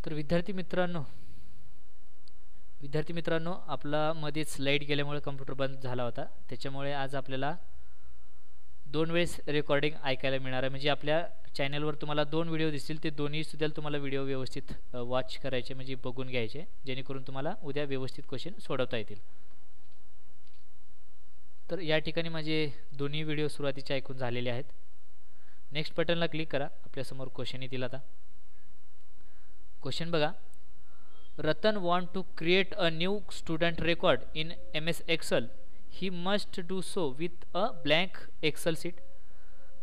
तर विद्यार्थी मित्रांनो आपला मध्येच लाईट गेल्यामुळे कम्प्युटर बंद झाला होता, त्याच्यामुळे आज आपल्याला 2 वेळेस रेकॉर्डिंग ऐकायला मिळणार आहे. म्हणजे आपल्या चॅनलवर तुम्हाला 2 व्हिडिओ दिसतील, ते दोन्ही सुद्धा तुम्हाला व्हिडिओ व्यवस्थित वॉच करायचे, म्हणजे बघून घ्यायचे, जेणेकरून तुम्हाला उद्या व्यवस्थित क्वेश्चन सोडवता येतील. तर या ठिकाणी माझे दोन्ही व्हिडिओ सुरुवातीचे ऐकून झालेले आहेत. नेक्स्ट बटनला क्लिक करा. आपल्यासमोर क्वेश्चन येतील. आता क्वेश्चन बघा. Ratan want to create a new student record in MS Excel. He must do so with a blank Excel sheet.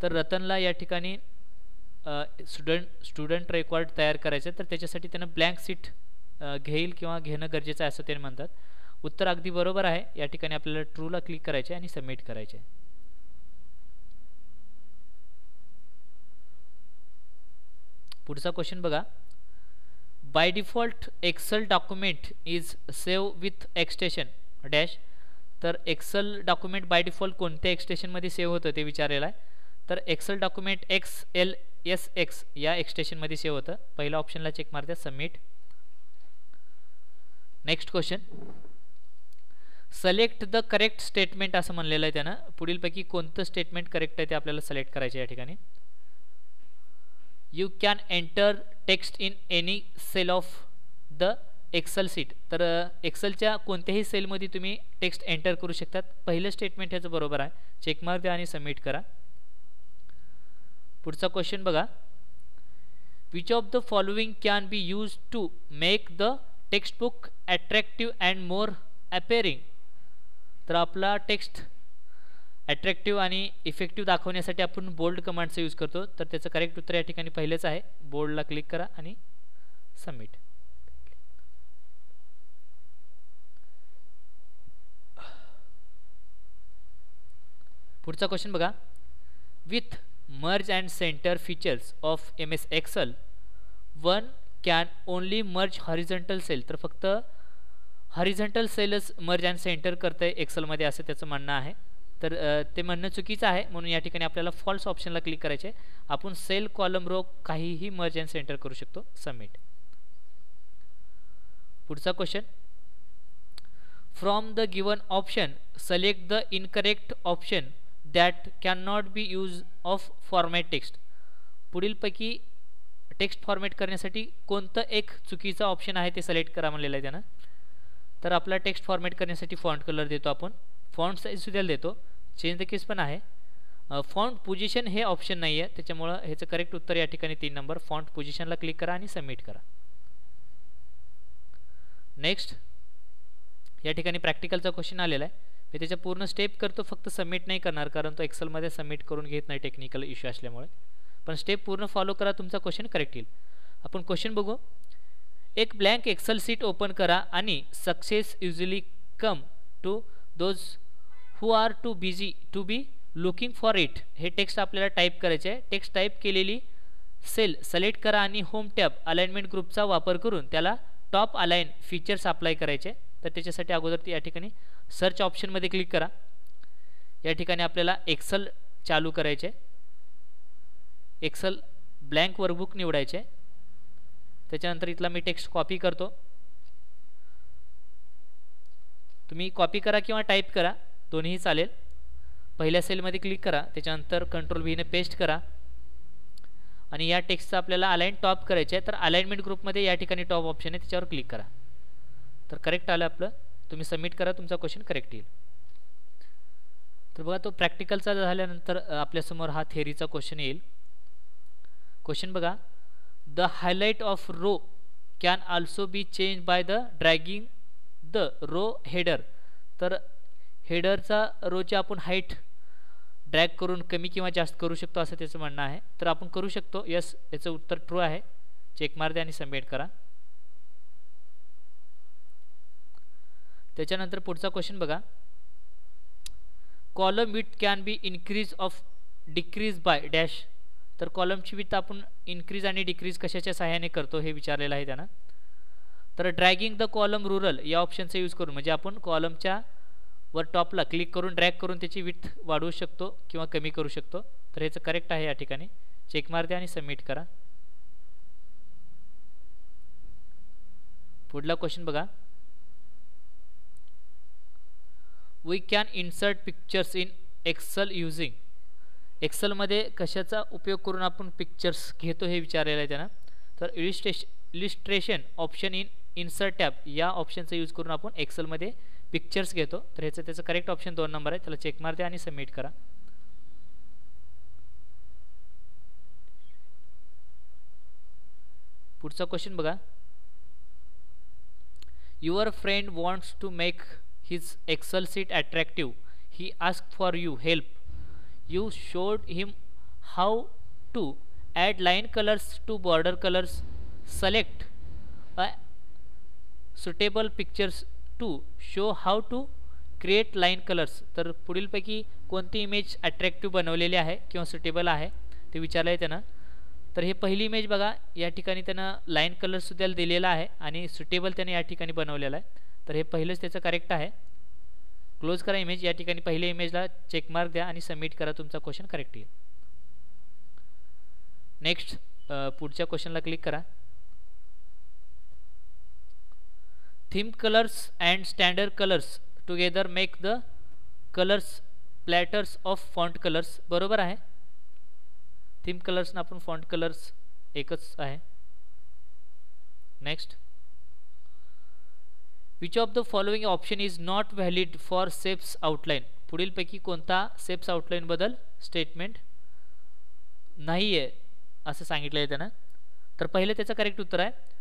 तर रतनला या ठिकाणी स्टुडंट रेकॉर्ड तयार करायचं, तर त्याच्यासाठी त्यानं ब्लँक शीट घेईल किंवा घेणं गरजेचं आहे असं ते म्हणतात. उत्तर अगदी बरोबर आहे. या ठिकाणी आपल्याला ट्रूला क्लिक करायचे आणि सबमिट करायचे. पुढचा क्वेश्चन बघा. By default Excel document is save with extension dash. तर एक्सेल डॉक्युमेंट बाय डिफॉल्ट कोणत्या एक्सटेशनमध्ये सेव्ह होतं ते विचारलेलं आहे. तर एक्सेल डॉक्युमेंट XLSX या एक्सटेशनमध्ये सेव्ह होतं. पहिल्या ऑप्शनला चेक मारते, submit. Next question. Select the correct statement असं म्हणलेलं आहे त्यानं. पुढीलपैकी कोणतं स्टेटमेंट करेक्ट आहे ते आपल्याला सिलेक्ट करायचे. या ठिकाणी you can enter text in any cell of the Excel sheet. तर एक्सेलच्या कोणत्याही सेलमध्ये तुम्ही टेक्स्ट एंटर करू शकतात. पहिलं स्टेटमेंट ह्याचं बरोबर आहे. चेक मार द्या आणि सबमिट करा. पुढचा क्वेश्चन बघा. Which of the following can be use to make the text book attractive and more appearing. तर आपला टेक्स्ट अट्रॅक्टिव्ह आणि इफेक्टिव्ह दाखवण्यासाठी आपण बोल्ड कमांडचा यूज करतो. तर त्याचं करेक्ट उत्तर या ठिकाणी पहिलेच आहे. बोल्डला क्लिक करा आणि सबमिट. पुढचा क्वेश्चन बघा. With merge and centre features of MS Excel one can only merge horizontal cell. तर फक्त हॉरिझॉन्टल सेलच मर्ज अँड सेंटर करतंय एक्सेलमध्ये असं त्याचं म्हणणं आहे. तर ते म्हणणं चुकीचं आहे, म्हणून या ठिकाणी आपल्याला फॉल्स ऑप्शनला क्लिक करायचे. आपण सेल कॉलम रो काहीही मर्ज अँड सेंटर करू शकतो. सबमिट. पुढचा question. From the given option select the incorrect option that can not be use of format text. पुढीलपैकी टेक्स्ट फॉर्मॅट करण्यासाठी कोणतं एक चुकीचा ऑप्शन आहे ते सिलेक्ट करा म्हणलेलं आहे त्यानं. तर आपला टेक्स्ट फॉर्मॅट करण्यासाठी फॉन्ट कलर देतो आपण, फॉन्ट साईज सुद्धा देतो, चेंज द केस पण आहे. फॉन्ट पोझिशन हे ऑप्शन नाही आहे, त्याच्यामुळं ह्याचं करेक्ट उत्तर या ठिकाणी 3 नंबर. फॉन्ट पोझिशनला क्लिक करा आणि सबमिट करा. नेक्स्ट. या ठिकाणी प्रॅक्टिकलचा क्वेश्चन आलेला आहे. मी त्याच्या पूर्ण स्टेप करतो, फक्त सबमिट नाही करणार कारण तो एक्सेलमध्ये सबमिट करून घेत नाही टेक्निकल इश्यू असल्यामुळे. पण स्टेप पूर्ण फॉलो करा, तुमचा क्वेश्चन करेक्ट येईल. आपण क्वेश्चन बघू. एक ब्लँक एक्सेल सीट ओपन करा आणि success usually come to those who are too busy to be looking for it. हे टेक्स्ट आपल्याला टाईप करायचे आहे. टेक्स्ट टाईप केलेली सेल सिलेक्ट करा आणि होम टॅब अलाइनमेंट ग्रुपचा वापर करून त्याला टॉप अलाइन फीचर्स अप्लाय करायचे. तर त्याच्यासाठी अगोदर या ठिकाणी सर्च ऑप्शनमध्ये क्लिक करा. या ठिकाणी आपल्याला एक्सेल चालू करायचे. एक्सेल ब्लँक वर्कबुक निवडायचे. त्याच्यानंतर इथला मी टेक्स्ट कॉपी करतो. तुम्ही कॉपी करा किंवा टाईप करा, दोन्हीही चालेल. पहिल्या सेलमध्ये क्लिक करा, त्याच्यानंतर Ctrl+V ने पेस्ट करा आणि या टेक्स्टचा आपल्याला अलाइन टॉप करायचे आहे. तर अलाइनमेंट ग्रुपमध्ये या ठिकाणी टॉप ऑप्शन आहे, त्याच्यावर क्लिक करा. तर करेक्ट आलं आपलं. तुम्ही सबमिट करा, तुमचा क्वेश्चन करेक्ट येईल. तर बघा, तो प्रॅक्टिकलचा झाल्यानंतर आपल्यासमोर हा थेअरीचा क्वेश्चन येईल. क्वेश्चन बघा. The highlight of row can also be change by the dragging the row header. तर हेडरचा रोची आपण हाईट ड्रॅग करून कमी किंवा जास्त करू शकतो असं त्याचं म्हणणं आहे. तर आपण करू शकतो. यस, याचं उत्तर ट्रू आहे. चेक मार द्या आणि सबमिट करा. त्याच्यानंतर पुढचा क्वेश्चन बघा. Column with can be increase of decrease by dash. तर कॉलमची विथ आपण इन्क्रीज आणि डिक्रीज कशाच्या सहाय्याने करतो हे विचारलेलं आहे त्यांना. तर ड्रॅगिंग द कॉलम रुरल या ऑप्शनचा यूज करून, म्हणजे आपण कॉलमच्या वर टॉपला क्लिक करून ड्रॅग करून त्याची विथ वाढवू शकतो किंवा कमी करू शकतो. तर ह्याचं करेक्ट आहे. या ठिकाणी चेक मार द्या आणि सबमिट करा. पुढला क्वेश्चन बघा. We can insert pictures in Excel using. एक्सेलमध्ये कशाचा उपयोग करून आपण पिक्चर्स घेतो हे विचारलेलं आहे त्यांना. तर illustration option in insert tab या ऑप्शनचा यूज करून आपण एक्सेलमध्ये पिक्चर्स घेतो. तर ह्याचं त्याचं करेक्ट ऑप्शन 2 नंबर आहे. त्याला चेक मार द्या आणि सबमिट करा. पुढचा क्वेश्चन बघा. Your friend wants to make his Excel sheet attractive. He ask for you help. You showed him how to add line colors to border colors. Select a suitable pictures to show how to create line colors. तर पुढीलपैकी कोणती image attractive बनवलेली आहे किंवा suitable आहे ते विचारलं आहे त्यांना. तर हे पहिली इमेज बघा, या ठिकाणी त्यांना लाईन कलरसुद्धा दिलेला आहे आणि सुटेबल त्याने या ठिकाणी बनवलेला आहे. तर हे पहिलंच त्याचं करेक्ट आहे. क्लोज करा इमेज. या ठिकाणी पहिल्या इमेजला चेक मार्क द्या आणि सबमिट करा. तुमचा क्वेश्चन करेक्ट येईल. नेक्स्ट पुढच्या क्वेश्चनला क्लिक करा. Theme colours and standard colours together make the colours platters of font colours. बरोबर आहे. थीम कलर्सना आपण फॉन्ट कलर्स एकच आहे. Next. Which of the following option is not valid for shapes outline. पुढीलपैकी कोणता सेप्स आउटलाईन बद्दल स्टेटमेंट नाही आहे असं सांगितलं आहे त्यानं. तर पहिलं त्याचं करेक्ट उत्तर आहे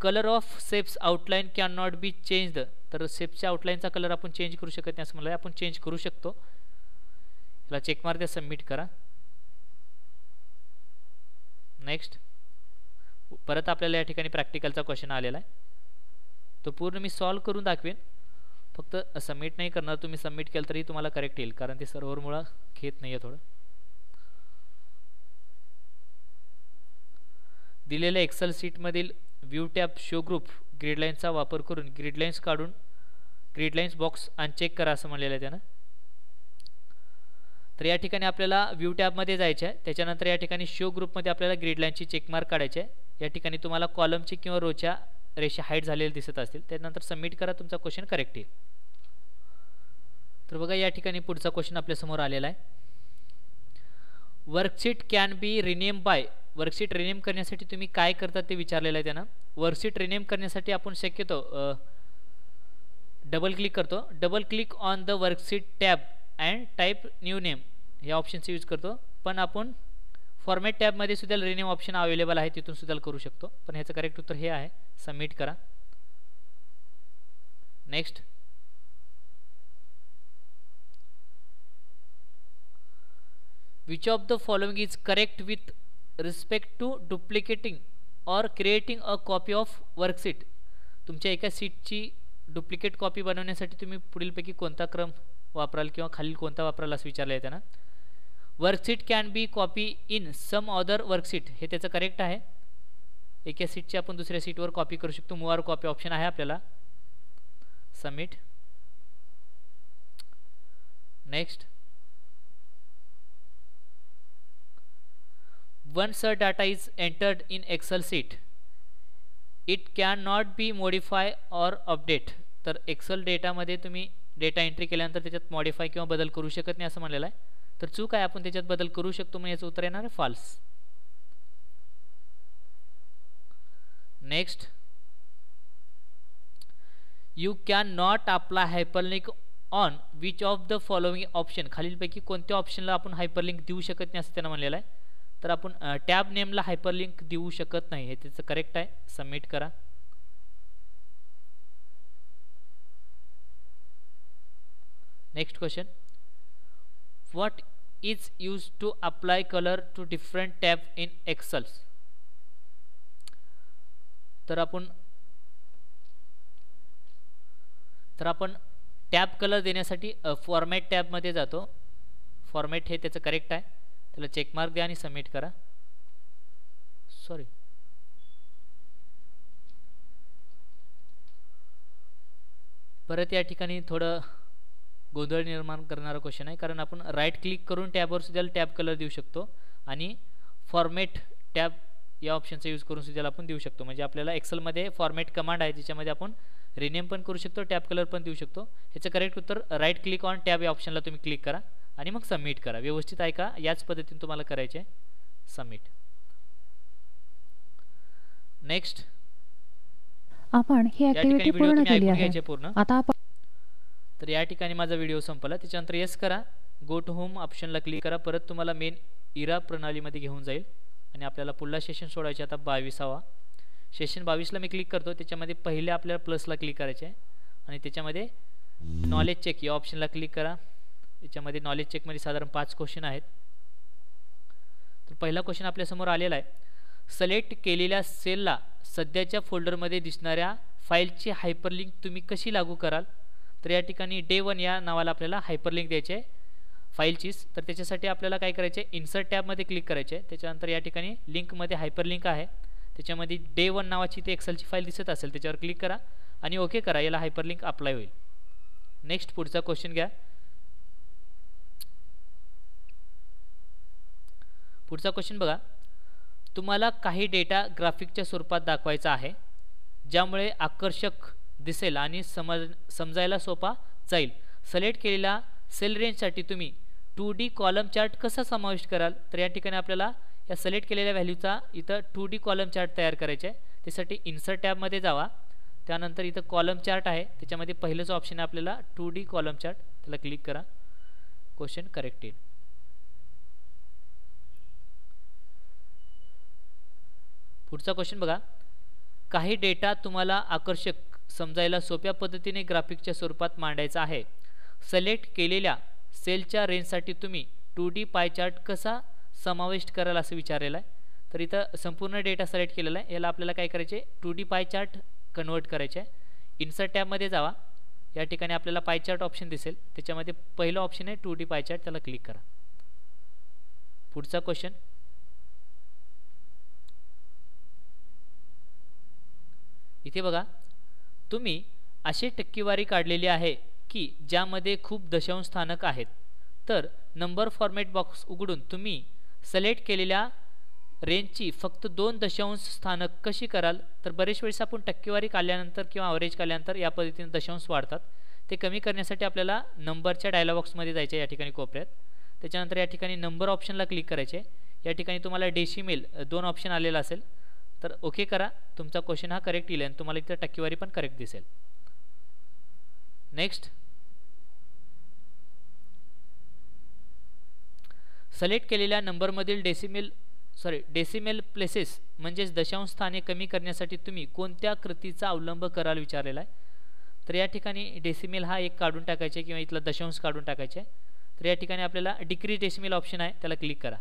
colour of ceps outline can not be changed. तर सेप्सच्या आउटलाईनचा कलर आपण चेंज करू शकत नाही असं म्हणलं. आपण चेंज करू शकतो. याला चेक मार द्या, सबमिट करा. नेक्स्ट. परत आपल्याला या ठिकाणी प्रॅक्टिकलचा क्वेश्चन आलेला आहे. तो पूर्ण मी सॉल्व करून दाखवेन. फक्त सबमिट नाही करणार. तुम्ही सबमिट केलं तरी तुम्हाला करेक्ट येईल कारण ते सर्व्हरमुळं घेत नाही आहे थोडं. दिलेल्या एक्सेल शीटमधील व्ह्यू टॅब शो ग्रुप ग्रीडलाईन्सचा वापर करून ग्रीडलाईन्स काढून ग्रीडलाईन्स बॉक्स अनचेक करा असं म्हणलेलं आहे त्यानं. तर या ठिकाणी आपल्याला व्ह्यू टॅबमध्ये जायचं आहे. त्याच्यानंतर या ठिकाणी शो ग्रुपमध्ये आपल्याला ग्रीडलाईनची चेक मार्क काढायचे आहे. या ठिकाणी तुम्हाला कॉलमची किंवा रोच्या रेषा हाईट झालेले दिसत असतील. त्यानंतर सबमिट करा. तुमचा क्वेश्चन करेक्ट येईल. तर बघा या ठिकाणी पुढचा क्वेश्चन आपल्यासमोर आलेला आहे. Worksheet can be rename by. Worksheet rename करण्यासाठी तुम्ही काय करतात ते विचारलेलं आहे त्यांना. वर्कशीट रिनेम करण्यासाठी आपण शक्यतो डबल क्लिक करतो. Double click on the worksheet tab and type new name या ऑप्शनचा यूज करतो. पण आपण फॉर्मॅट टॅबमध्ये सुद्धा रिनेम ऑप्शन अवेलेबल आहे, तिथून सुद्धा करू शकतो. पण ह्याचं करेक्ट उत्तर हे आहे. सबमिट करा. Next. Which of the following is correct with respect to duplicating और creating a copy of worksheet. तुमच्या एका सीटची डुप्लिकेट कॉपी बनवण्यासाठी तुम्ही पुढीलपैकी कोणता क्रम वापराल किंवा खालील कोणता वापराल असं विचारलं आहे त्यांना. Worksheet can be copy in some other worksheet. हे त्याचं करेक्ट आहे. एका सीटची आपण दुसऱ्या सीटवर कॉपी करू शकतो. मूव कॉपी ऑप्शन आहे आपल्याला. Submit. Next. Once a data is entered in Excel sheet, it cannot be modify or update. तर एक्सेल डेटामध्ये तुम्ही डेटा एंट्री केल्यानंतर त्याच्यात मॉडिफाय किंवा बदल करू शकत नाही असं म्हणलेलं आहे. तर चूक आहे. आपण त्याच्यात बदल करू शकतो म्हणजे याचं उत्तर येणार आहे false. Next. You can not apply hyperlink on which of the following option. खालीलपैकी कोणत्या ऑप्शनला आपण हायपरलिंक देऊ शकत नाही असं त्यांना म्हणलेलं आहे. तर आपण टॅब नेमला हायपरलिंक देऊ शकत नाही. हे त्याचं करेक्ट आहे. सबमिट करा. Next question. What is use to apply colour to different tab in Excel. तर आपण टॅब कलर देण्यासाठी फॉर्मॅट टॅबमध्ये जातो. फॉर्मॅट हे त्याचं करेक्ट आहे. त्याला चेक मार्क द्या आणि सबमिट करा. सॉरी, परत या ठिकाणी थोडं गोंधळ निर्माण करणारा क्वेश्चन आहे कारण आपण राईट क्लिक करून टॅबवर सुद्धा टॅब कलर देऊ शकतो आणि फॉर्मॅट टॅब या ऑप्शनचा यूज करून सुद्धा आपण देऊ शकतो. म्हणजे आपल्याला एक्सेलमध्ये फॉर्मॅट कमांड आहे ज्याच्यामध्ये आपण रिनेम पण करू शकतो, टॅब कलर पण देऊ शकतो. ह्याचं करेक्ट उत्तर राईट क्लिक ऑन टॅब या ऑप्शनला तुम्ही क्लिक करा आणि मग सबमिट करा. व्यवस्थित ऐका, याच पद्धतीने तुम्हाला करायचे आहे. सबमिट. नेक्स्ट आपण ही ऍक्टिव्हिटी पूर्ण केली आहे. आता आपण तर या ठिकाणी माझा व्हिडिओ संपला. त्याच्यानंतर येस करा, गो टू होम ऑप्शनला क्लिक करा. परत तुम्हाला मेन इरा प्रणालीमध्ये घेऊन जाईल आणि आपल्याला पुढला सेशन सोडायचे. आता 22वा सेशन 22ला मी क्लिक करतो. त्याच्यामध्ये पहिले आपल्याला प्लसला क्लिक करायचे आहे आणि त्याच्यामध्ये नॉलेज चेक या ऑप्शनला क्लिक करा. याच्यामध्ये नॉलेज चेकमध्ये साधारण 5 क्वेश्चन आहेत. तर पहिला क्वेश्चन आपल्यासमोर आलेला आहे. सिलेक्ट केलेल्या सेलला सध्याच्या फोल्डरमध्ये दिसणाऱ्या फाईलची हायपरलिंक तुम्ही कशी लागू कराल. तर या ठिकाणी डे 1 या नावाला आपल्याला हायपरलिंक द्यायचे आहे फाईलचीच. तर त्याच्यासाठी आपल्याला काय करायचे आहे, इन्सर्ट टॅबमध्ये क्लिक करायचे आहे. त्याच्यानंतर या ठिकाणी लिंकमध्ये हायपरलिंक आहे, त्याच्यामध्ये डे 1 नावाची ते एक्सेलची फाईल दिसत असेल त्याच्यावर क्लिक करा आणि ओके करा. याला हायपरलिंक अप्लाय होईल. नेक्स्ट पुढचा क्वेश्चन घ्या. पुढचा क्वेश्चन बघा. तुम्हाला काही डेटा ग्राफिकच्या स्वरूपात दाखवायचा आहे ज्यामुळे आकर्षक दिसेल आणि समजायला सोपा जाईल. सिलेक्ट केलेल्या सेल रेंजसाठी तुम्ही 2D कॉलम चार्ट कसा समाविष्ट कराल. तर या ठिकाणी आपल्याला या सिलेक्ट केलेल्या व्हॅल्यूचा इथं 2D कॉलम चार्ट तयार करायचे आहे. त्यासाठी इन्सर्ट टॅबमध्ये जावा. त्यानंतर इथं कॉलम चार्ट आहे, त्याच्यामध्ये पहिलंच ऑप्शन आहे आपल्याला 2D कॉलम चार्ट, त्याला क्लिक करा. क्वेश्चन करेक्ट येईल. पुढचा क्वेश्चन बघा. काही डेटा तुम्हाला आकर्षक समजायला सोप्या पद्धतीने ग्राफिकच्या स्वरूपात मांडायचा आहे. सिलेक्ट केलेल्या सेलच्या रेंजसाठी तुम्ही 2D पाय चार्ट कसा समाविष्ट कराल असं विचारलेलं आहे. तर इथं संपूर्ण डेटा सिलेक्ट केलेला आहे. याला आपल्याला काय करायचे, 2D पाय चार्ट कन्वर्ट करायचे आहे. इन्सर्ट टॅबमध्ये जावा. या ठिकाणी आपल्याला पाय चार्ट ऑप्शन दिसेल, त्याच्यामध्ये पहिलं ऑप्शन आहे 2D पाय चार्ट, त्याला क्लिक करा. पुढचा क्वेश्चन. इथे बघा, तुम्ही अशी टक्केवारी काढलेली आहे की ज्यामध्ये खूप दशांश स्थानक आहेत. तर नंबर फॉर्मॅट बॉक्स उघडून तुम्ही सिलेक्ट केलेल्या रेंजची फक्त 2 दशांश स्थानक कशी कराल. तर बरेच वेळेस आपण टक्केवारी काढल्यानंतर किंवा ॲव्हरेज काढल्यानंतर या पद्धतीने दशांश वाढतात. ते कमी करण्यासाठी आपल्याला नंबरच्या डायलॉग बॉक्समध्ये जायचे या ठिकाणी कोपऱ्यात. त्याच्यानंतर या ठिकाणी नंबर ऑप्शनला क्लिक करायचे. या ठिकाणी तुम्हाला डेसिमेल 2 ऑप्शन आलेला असेल, तर ओके करा. तुमचा क्वेश्चन हा करेक्ट येईल आणि तुम्हाला इथं टक्केवारी पण करेक्ट दिसेल. नेक्स्ट. सिलेक्ट केलेल्या नंबरमधील डेसिमेल प्लेसेस म्हणजेच दशांश स्थाने कमी करण्यासाठी तुम्ही कोणत्या कृतीचा अवलंब कराल विचारलेला आहे. तर या ठिकाणी डेसिमेल हा एक काढून टाकायचे किंवा इथला दशांश काढून टाकायचे. तर या ठिकाणी आपल्याला डिक्रीज डेसिमेल ऑप्शन आहे, त्याला क्लिक करा.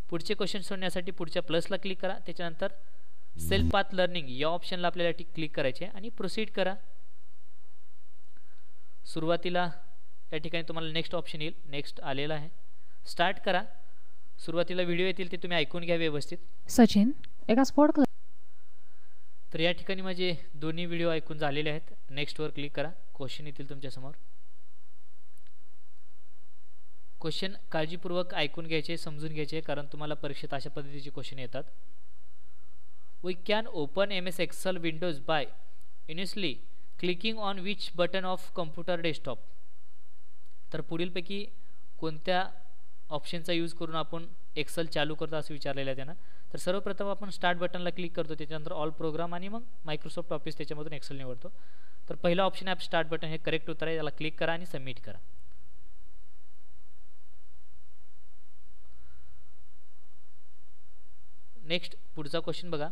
पुढचे क्वेश्चन सोडण्यासाठी पुढच्या प्लसला क्लिक करा. त्याच्यानंतर सेल पाथ लर्निंग या ऑप्शनला आपल्याला क्लिक करायचे आणि प्रोसीड करा. सुरुवातीला या ठिकाणी तुम्हाला नेक्स्ट ऑप्शन येईल, नेक्स्ट आलेला आहे. स्टार्ट करा. सुरुवातीला व्हिडिओ येतील ते तुम्ही ऐकून घ्या व्यवस्थित. सचिन एका स्पोर्ट क्लब. तर या ठिकाणी माझे दोन्ही व्हिडिओ ऐकून झालेले आहेत. नेक्स्टवर क्लिक करा. क्वेश्चन येतील तुमच्यासमोर. क्वेश्चन काळजीपूर्वक ऐकून घ्यायचे, समजून घ्यायचे, कारण तुम्हाला परीक्षेत अशा पद्धतीचे क्वेश्चन येतात. We can open MS Excel windows by initially clicking on which button of computer desktop. तर पुढीलपैकी कोणत्या ऑप्शनचा यूज करून आपण एक्सेल चालू करतो असं विचारलेलं आहे त्यांना. तर सर्वप्रथम आपण स्टार्ट बटनला क्लिक करतो, त्याच्यानंतर ऑल प्रोग्राम आणि मग मायक्रोसॉफ्ट ऑफिस त्याच्यामधून एक्सेल निवडतो. तर पहिला ऑप्शन आहे स्टार्ट बटन, हे करेक्ट उत्तर आहे, याला क्लिक करा आणि सबमिट करा. नेक्स्ट पुढचा क्वेश्चन बघा.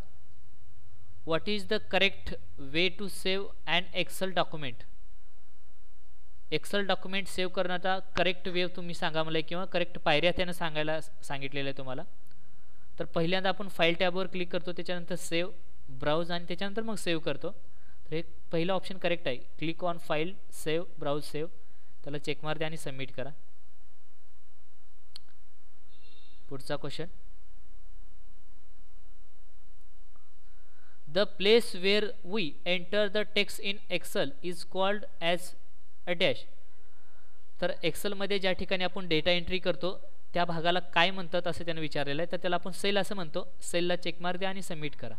What is the correct way to save and Excel document. Excel document save करण्याचा करेक्ट वे तुम्ही सांगा मला, किंवा करेक्ट पायऱ्या त्यानं सांगायला सांगितलेलं आहे तुम्हाला. तर पहिल्यांदा आपण फाईल टॅबवर क्लिक करतो, त्याच्यानंतर सेव्ह, ब्राउज आणि त्याच्यानंतर मग सेव्ह करतो. तर हे पहिलं ऑप्शन करेक्ट आहे. Click on file, save, browse, save, त्याला चेक मार द्या आणि सबमिट करा. पुढचा question. The place where we enter the text in Excel is called as a dash. तर एक्सेलमध्ये ज्या ठिकाणी आपण डेटा एंट्री करतो त्या भागाला काय म्हणतात असं त्यानं विचारलेलं आहे, तर त्याला आपण सेल असं म्हणतो. सेलला चेकमार्क द्या आणि सबमिट करा.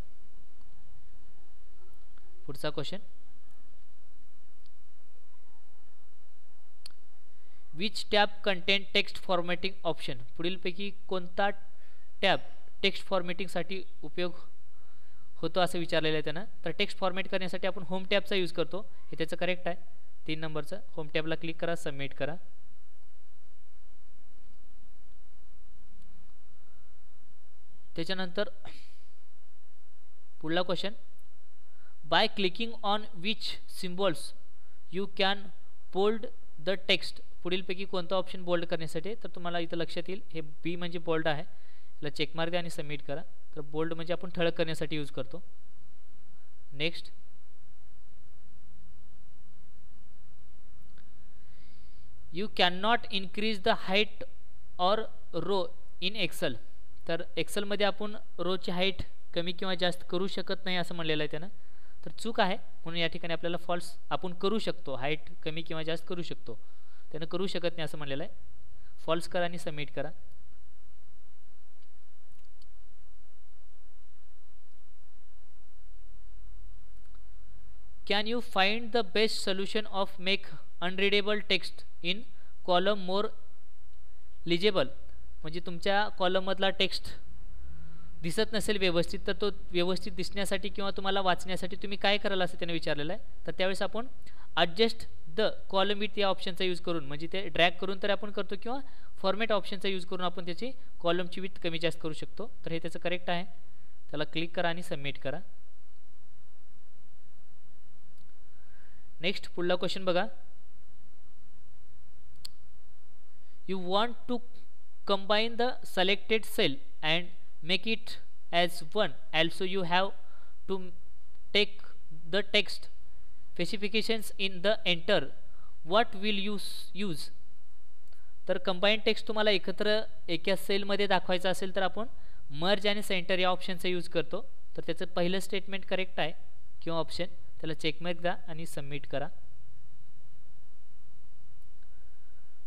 पुढचा question, which tab content text formatting option. पुढीलपैकी कोणता टॅब टेक्स्ट फॉर्मॅटिंगसाठी उपयोग होतो असं विचारलेलं आहे त्यानं. तर टेक्स्ट फॉर्मॅट करण्यासाठी आपण होम टॅबचा यूज करतो, हे त्याचं करेक्ट आहे. 3 नंबरचं होम टॅबला क्लिक करा, सबमिट करा. त्याच्यानंतर पुढला question, by clicking on which symbols you can bold the text. पुढीलपैकी कोणता ऑप्शन बोल्ड करण्यासाठी, तर तुम्हाला इथं लक्षात येईल हे बी म्हणजे बोल्ड आहे, याला चेकमार्क द्या आणि सबमिट करा. तर बोल्ड म्हणजे आपण ठळक करण्यासाठी यूज करतो. Next, you can not increase the height or row in Excel. तर एक्सेलमध्ये आपण रोची हाईट कमी किंवा जास्त करू शकत नाही असं म्हणलेलं आहे त्यानं. तर चूक आहे, म्हणून या ठिकाणी आपल्याला फॉल्स, आपण करू शकतो, हाईट कमी किंवा जास्त करू शकतो, त्यानं करू शकत नाही असं म्हणलेलं आहे. फॉल्स करा आणि सबमिट करा. Can you find the best solution of make unreadable text in column more legible. म्हणजे तुमच्या कॉलममधला टेक्स्ट दिसत नसेल व्यवस्थित, तर तो व्यवस्थित दिसण्यासाठी किंवा तुम्हाला वाचण्यासाठी तुम्ही काय कराल असं त्याने विचारलेलं आहे. तर त्यावेळेस आपण ॲडजस्ट द कॉलम विथ या ऑप्शनचा यूज करून, म्हणजे ते ड्रॅग करून तर आपण करतो, किंवा फॉर्मॅट ऑप्शनचा यूज करून आपण त्याची कॉलमची विथ कमी जास्त करू शकतो. तर हे त्याचं करेक्ट आहे. त्याला क्लिक करा आणि सबमिट करा. नेक्स्ट पुढला क्वेश्चन बघा, you want to combine the selected cell and make it as one. Also you have to take the text specifications in the enter. What will you use? तर combine text तुम्हाला एकत्र एका सेलमध्ये दाखवायचं असेल तर आपण मर्ज आणि सेंटर या ऑप्शनचा यूज करतो. तर त्याचं पहिलं स्टेटमेंट करेक्ट आहे किंवा ऑप्शन, त्याला चेकमार्क द्या आणि सबमिट करा.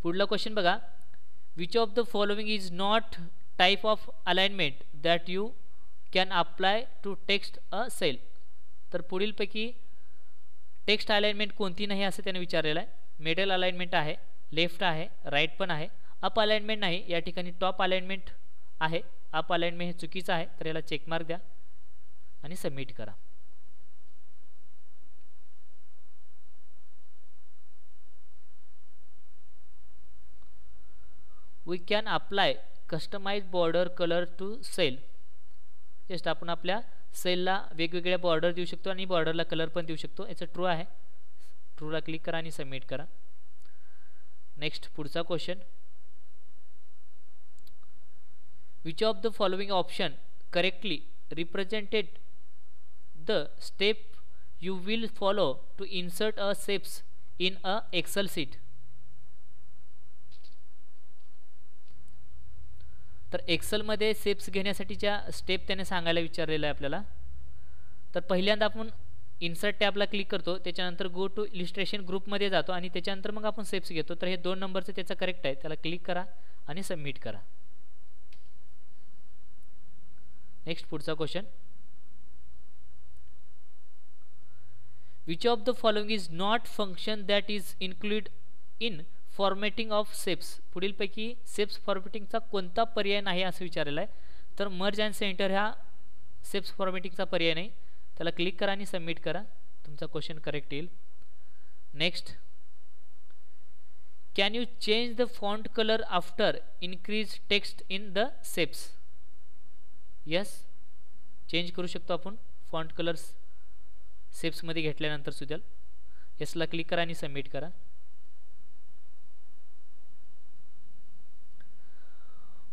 पुढला क्वेश्चन बघा, which of the following is not type of alignment that you can apply to text a cell. तर पुढीलपैकी टेक्स्ट अलाइनमेंट कोणती नाही असं त्याने विचारलेलं आहे. मिडल अलाइनमेंट आहे, लेफ्ट आहे, राईट पण आहे, अप अलाइनमेंट नाही. या ठिकाणी टॉप अलाइनमेंट आहे. अप अलाइनमेंट हे चुकीचं आहे, तर याला चेकमार्क द्या आणि सबमिट करा. We can apply customize border colour to cell. Just आपण आपल्या सेलला वेगवेगळ्या बॉर्डर देऊ शकतो आणि बॉर्डरला कलर पण देऊ शकतो. याचं ट्रू आहे. ट्रूला क्लिक करा आणि सबमिट करा. नेक्स्ट पुढचा question, which of the following option correctly represented the step you will follow to insert a shapes in a Excel sheet. तर एक्सेलमध्ये शेप्स घेण्यासाठीच्या स्टेप त्याने सांगायला विचारलेलं आहे आपल्याला. तर पहिल्यांदा आपण इन्सर्ट टॅबला क्लिक करतो, त्याच्यानंतर गो टू इलिस्ट्रेशन ग्रुपमध्ये जातो आणि त्याच्यानंतर मग आपण शेप्स घेतो. तर हे 2 नंबरचं त्याचं करेक्ट आहे. त्याला क्लिक करा आणि सबमिट करा. नेक्स्ट पुढचा question, which of the following is not function that is include in formatting of shapes. पुढीलपैकी शेप्स फॉर्मॅटिंगचा कोणता पर्याय नाही असं विचारलेलं आहे. तर मर्ज अँड सेंटर ह्या शेप्स फॉर्मॅटिंगचा पर्याय नाही. त्याला क्लिक करा आणि सबमिट करा. तुमचा क्वेश्चन करेक्ट येईल. Next, can you change the font colour after increase text in the shapes. Yes, change करू शकतो आपण फॉन्ट कलर्स शेप्समध्ये घेतल्यानंतर सुद्धा. यसला क्लिक करा आणि सबमिट करा.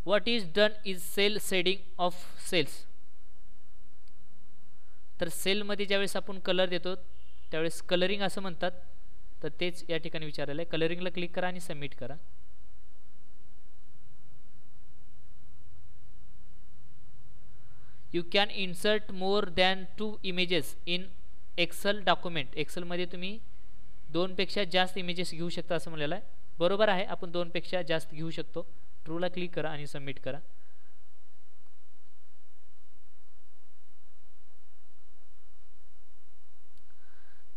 What is done is cell shading of cells. तर सेलमध्ये ज्यावेळेस आपण कलर देतो त्यावेळेस कलरिंग असं म्हणतात. तर तेच या ठिकाणी विचारलेलं आहे. कलरिंगला क्लिक करा आणि सबमिट करा. You can insert more than 2 images in Excel document. एक्सेलमध्ये तुम्ही 2 पेक्षा जास्त इमेजेस घेऊ शकता असं म्हणलेलं आहे. बरोबर आहे, आपण 2 पेक्षा जास्त घेऊ शकतो. ट्रूला क्लिक करा आणि सबमिट करा.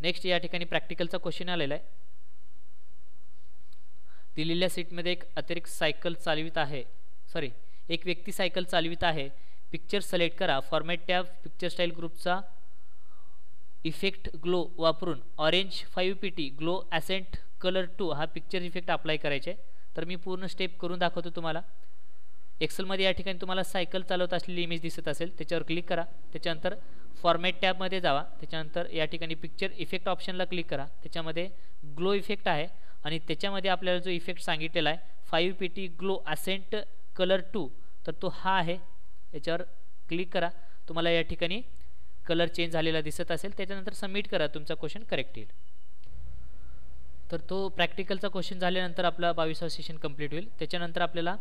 नेक्स्ट या ठिकाणी प्रॅक्टिकलचा क्वेश्चन आलेला आहे. दिलेल्या सीटमध्ये एक अतिरिक्त सायकल चालवित आहे, एक व्यक्ती सायकल चालवित आहे. पिक्चर सिलेक्ट करा. फॉर्मॅट टॅब पिक्चर स्टाईल ग्रुपचा इफेक्ट ग्लो वापरून orange 5pt glow ascent colour 2 हा पिक्चर इफेक्ट अप्लाय करायचे. तर मी पूर्ण स्टेप करून दाखवतो तुम्हाला. एक्सेलमध्ये या ठिकाणी तुम्हाला सायकल चालवत असलेली इमेज दिसत असेल, त्याच्यावर क्लिक करा. त्याच्यानंतर फॉर्मॅट टॅबमध्ये जावा. त्याच्यानंतर या ठिकाणी पिक्चर इफेक्ट ऑप्शनला क्लिक करा. त्याच्यामध्ये ग्लो इफेक्ट आहे आणि त्याच्यामध्ये आपल्याला जो इफेक्ट सांगितलेला आहे 5pt ग्लो ॲसेंट कलर 2, तर तो हा आहे. याच्यावर क्लिक करा. तुम्हाला या ठिकाणी कलर चेंज झालेला दिसत असेल. त्याच्यानंतर सबमिट करा. तुमचा क्वेश्चन करेक्ट येईल. तर तो प्रॅक्टिकलचा क्वेश्चन झाल्यानंतर आपला 22वा सेशन कंप्लीट होईल. त्याच्यानंतर आपल्याला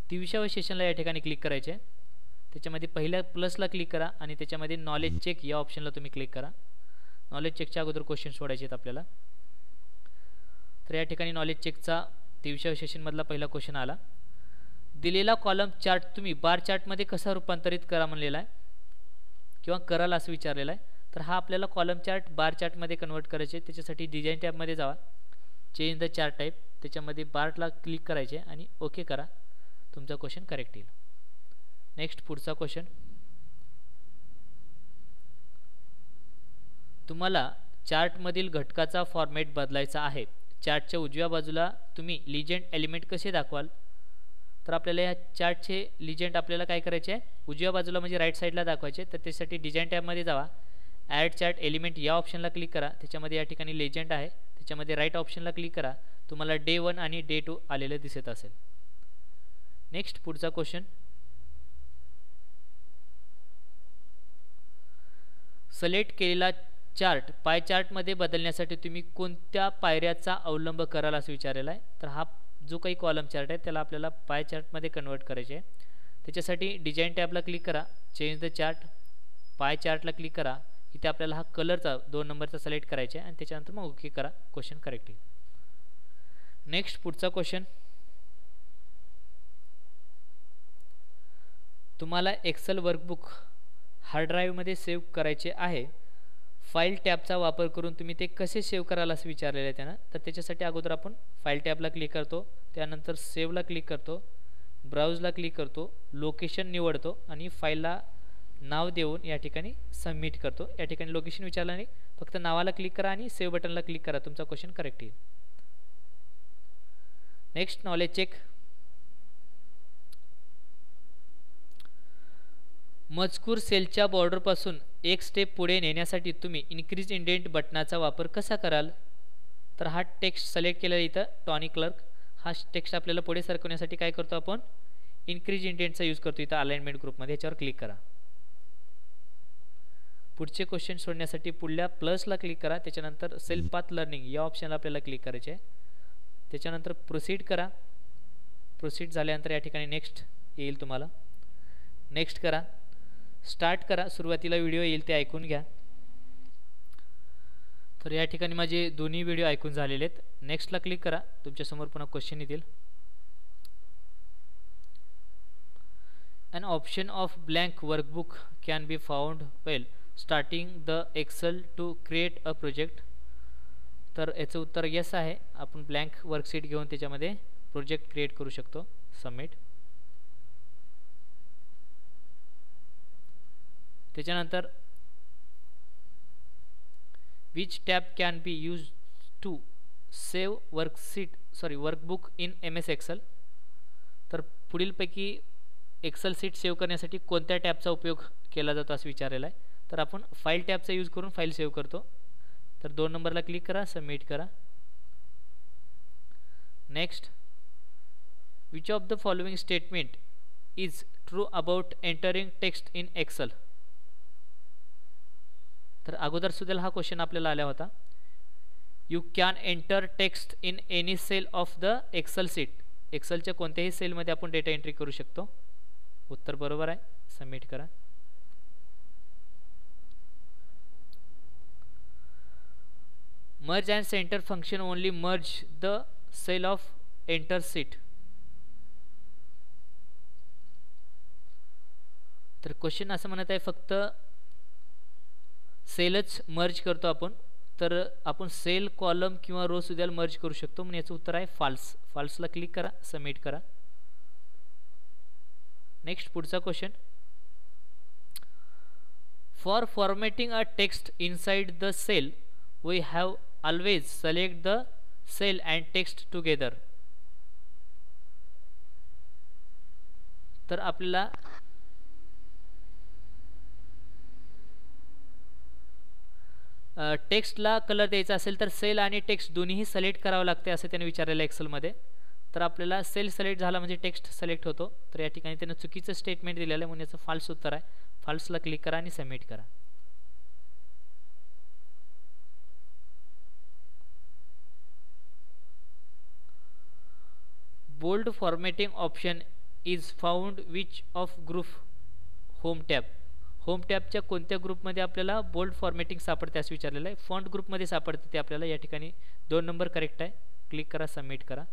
23व्या सेशनला या ठिकाणी क्लिक करायचे आहे. त्याच्यामध्ये पहिल्या प्लसला क्लिक करा आणि त्याच्यामध्ये नॉलेज चेक या ऑप्शनला तुम्ही क्लिक करा. नॉलेज चेकच्या अगोदर क्वेश्चन सोडायचे आहेत आपल्याला. तर या ठिकाणी नॉलेज चेकचा 23व्या सेशनमधला पहिला क्वेश्चन आला. दिलेला कॉलम चार्ट तुम्ही बार चार्टमध्ये कसा रूपांतरित करा म्हणलेला आहे किंवा कराल असं विचारलेलं आहे. तर हा आपल्याला कॉलम चार्ट बार चार्टमध्ये कन्वर्ट करायचे. त्याच्यासाठी डिझाईन टॅबमध्ये जावा. चेंज द चार्ट टाईप, त्याच्यामध्ये बारला क्लिक करायचे आणि ओके करा. तुमचा क्वेश्चन करेक्ट येईल. नेक्स्ट पुढचा क्वेश्चन. तुम्हाला चार्टमधील घटकाचा फॉर्मॅट बदलायचा आहे. चार्टच्या उजव्या बाजूला तुम्ही लिजेंड एलिमेंट कसे दाखवाल. तर आपल्याला या चार्टचे लिजेंड आपल्याला काय करायचे आहे, उजव्या बाजूला म्हणजे राईट साईडला दाखवायचे. तर त्यासाठी डिझाईन टॅबमध्ये जावा. ॲड चार्ट एलिमेंट या ऑप्शनला क्लिक करा. त्याच्यामध्ये या ठिकाणी लेजंड आहे. त्याच्यामध्ये राईट ऑप्शनला क्लिक करा. तुम्हाला डे 1 आणि डे 2 आलेलं दिसत असेल. नेक्स्ट पुढचा क्वेश्चन. सिलेक्ट केलेला चार्ट पाय चार्टमध्ये बदलण्यासाठी तुम्ही कोणत्या पायऱ्याचा अवलंब कराल असं विचारलेलं आहे. तर हा जो काही कॉलम चार्ट आहे त्याला आपल्याला पाय चार्टमध्ये कन्वर्ट करायचे आहे. त्याच्यासाठी डिझाईन टॅबला क्लिक करा. चेंज द चार्ट, पाय चार्टला क्लिक करा. इथे आपल्याला हा कलरचा 2 नंबरचा सिलेक्ट करायचा आहे आणि त्याच्यानंतर मग ओके करा. क्वेश्चन करेक्ट येईल. नेक्स्ट पुढचा क्वेश्चन. तुम्हाला एक्सेल वर्कबुक हार्ड ड्राईव्हमध्ये सेव्ह करायचे आहे. फाईल टॅबचा वापर करून तुम्ही ते कसे सेव्ह कराल असं विचारलेलं आहे त्यानं. तर त्याच्यासाठी अगोदर आपण फाईल टॅबला क्लिक करतो. त्यानंतर सेव्हला क्लिक करतो. ब्राउजला क्लिक करतो. लोकेशन निवडतो आणि फाईलला नाव देऊन या ठिकाणी सबमिट करतो. या ठिकाणी लोकेशन विचारलं नाही, फक्त नावाला क्लिक करा आणि सेव्ह बटनला क्लिक करा. तुमचा क्वेश्चन करेक्ट येईल. Next knowledge check. मजकूर सेलच्या बॉर्डरपासून एक स्टेप पुढे नेण्यासाठी तुम्ही इन्क्रीज इंडेंट बटनाचा वापर कसा कराल. तर हा टेक्स्ट सिलेक्ट केलेला इथं टॉनी क्लर्क. हा टेक्स्ट आपल्याला पुढे सरकवण्यासाठी काय करतो आपण, इन्क्रीज इंडेंटचा यूज करतो. इथं अलाइनमेंट ग्रुपमध्ये याच्यावर क्लिक करा. पुढचे क्वेश्चन सोडण्यासाठी पुढल्या प्लसला क्लिक करा. त्याच्यानंतर सेल्फ पाथ लर्निंग या ऑप्शनला आपल्याला क्लिक करायचे आहे. त्याच्यानंतर प्रोसीड करा. प्रोसीड झाल्यानंतर या ठिकाणी नेक्स्ट येईल. तुम्हाला नेक्स्ट करा. स्टार्ट करा. सुरुवातीला व्हिडिओ येईल ते ऐकून घ्या. तर या ठिकाणी माझे दोन्ही व्हिडिओ ऐकून झालेले आहेत. नेक्स्टला क्लिक करा. तुमच्यासमोर पुन्हा क्वेश्चन येतील. An option of blank workbook can be found while starting the Excel to create a project. तर याचं उत्तर येस आहे. आपण ब्लँक वर्कशीट घेऊन त्याच्यामध्ये प्रोजेक्ट क्रिएट करू शकतो. सबमिट. त्याच्यानंतर which tab can be use to save workbook in MS Excel. तर पुढीलपैकी एक्सेल सीट सेव्ह करण्यासाठी कोणत्या टॅबचा उपयोग केला जातो असं विचारलेलं आहे. तर आपण फाईल टॅबचा यूज करून फाईल सेव्ह करतो. तर 2 नंबरला क्लिक करा. सबमिट करा. Next. Which of the following statement is true about entering text in Excel. तर अगोदर सुद्धा हा क्वेश्चन आपल्याला आला होता. You can enter text in any cell of the Excel sheet. एक्सेलच्या कोणत्याही सेलमध्ये आपण डेटा एंट्री करू शकतो. उत्तर बरोबर आहे. सबमिट करा. Merge and center function only merge the cell of entire sheet. तर क्वेश्चन असं म्हणत आहे फक्त सेलच मर्ज करतो आपण, तर आपण सेल कॉलम किंवा रो सुद्धा मर्ज करू शकतो, म्हणून याचं उत्तर आहे फाल्स. फाल्सला क्लिक करा, सबमिट करा. नेक्स्ट पुढचा question. For formatting a text inside the cell we have always select the cell and text together. तर आपल्याला टेक्स्टला कलर द्यायचा असेल तर सेल आणि टेक्स्ट दोन्हीही सिलेक्ट करावं लागते असं त्याने विचारलेलं एक्सेलमध्ये. तर आपल्याला सेल सिलेक्ट झाला म्हणजे टेक्स्ट सिलेक्ट होतो. तर या ठिकाणी त्यानं चुकीचं स्टेटमेंट दिलेलं आहे, म्हणून याचं फाल्स उत्तर आहे. फाल्सला क्लिक करा आणि सबमिट करा. Bold formatting option is found which of group home tab. Home टॅबच्या कोणत्या ग्रुपमध्ये आपल्याला बोल्ड फॉर्मॅटिंग सापडते असं विचारलेलं आहे. फॉन्ट ग्रुपमध्ये सापडते ते आपल्याला. या ठिकाणी 2 नंबर करेक्ट आहे. क्लिक करा, सबमिट करा.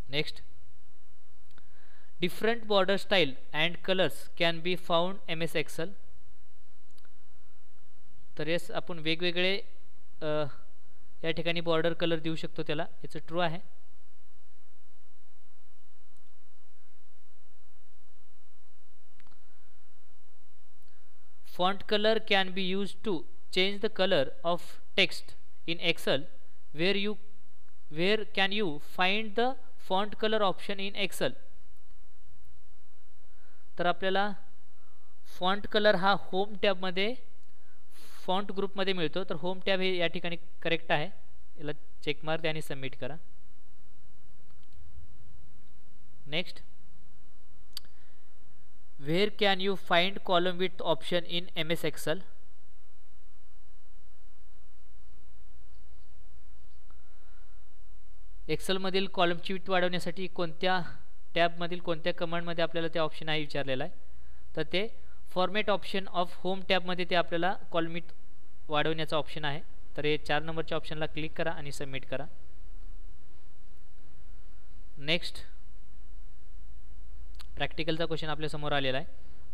Next. Different border style and colours can be found MS Excel. तर येस, आपण वेगवेगळे या ठिकाणी बॉर्डर कलर देऊ शकतो त्याला. याचं ट्रू आहे. Font color can be used to change the color of text in Excel. Where can you find the font color option in Excel? तर आपल्याला फॉन्ट कलर हा होम टॅबमध्ये फॉन्ट ग्रुपमध्ये मिळतो. तर होम टॅब हे या ठिकाणी करेक्ट आहे. याला चेक मार द्या आणि सबमिट करा. Next. Where can you find column width option in MS Excel? एक्सेलमधील कॉलमची विड्थ वाढवण्यासाठी कोणत्या टॅबमधील कोणत्या कमांडमध्ये आपल्याला ते ऑप्शन आहे विचारलेला आहे. तर ते फॉर्मॅट ऑप्शन ऑफ होम टॅबमध्ये ते आपल्याला कॉलम विड्थ वाढवण्याचा ऑप्शन आहे. तर हे 4 नंबरच्या ऑप्शनला क्लिक करा आणि सबमिट करा. नेक्स्ट. प्रॅक्टिकलचा क्वेश्चन आपल्यासमोर आलेला आहे.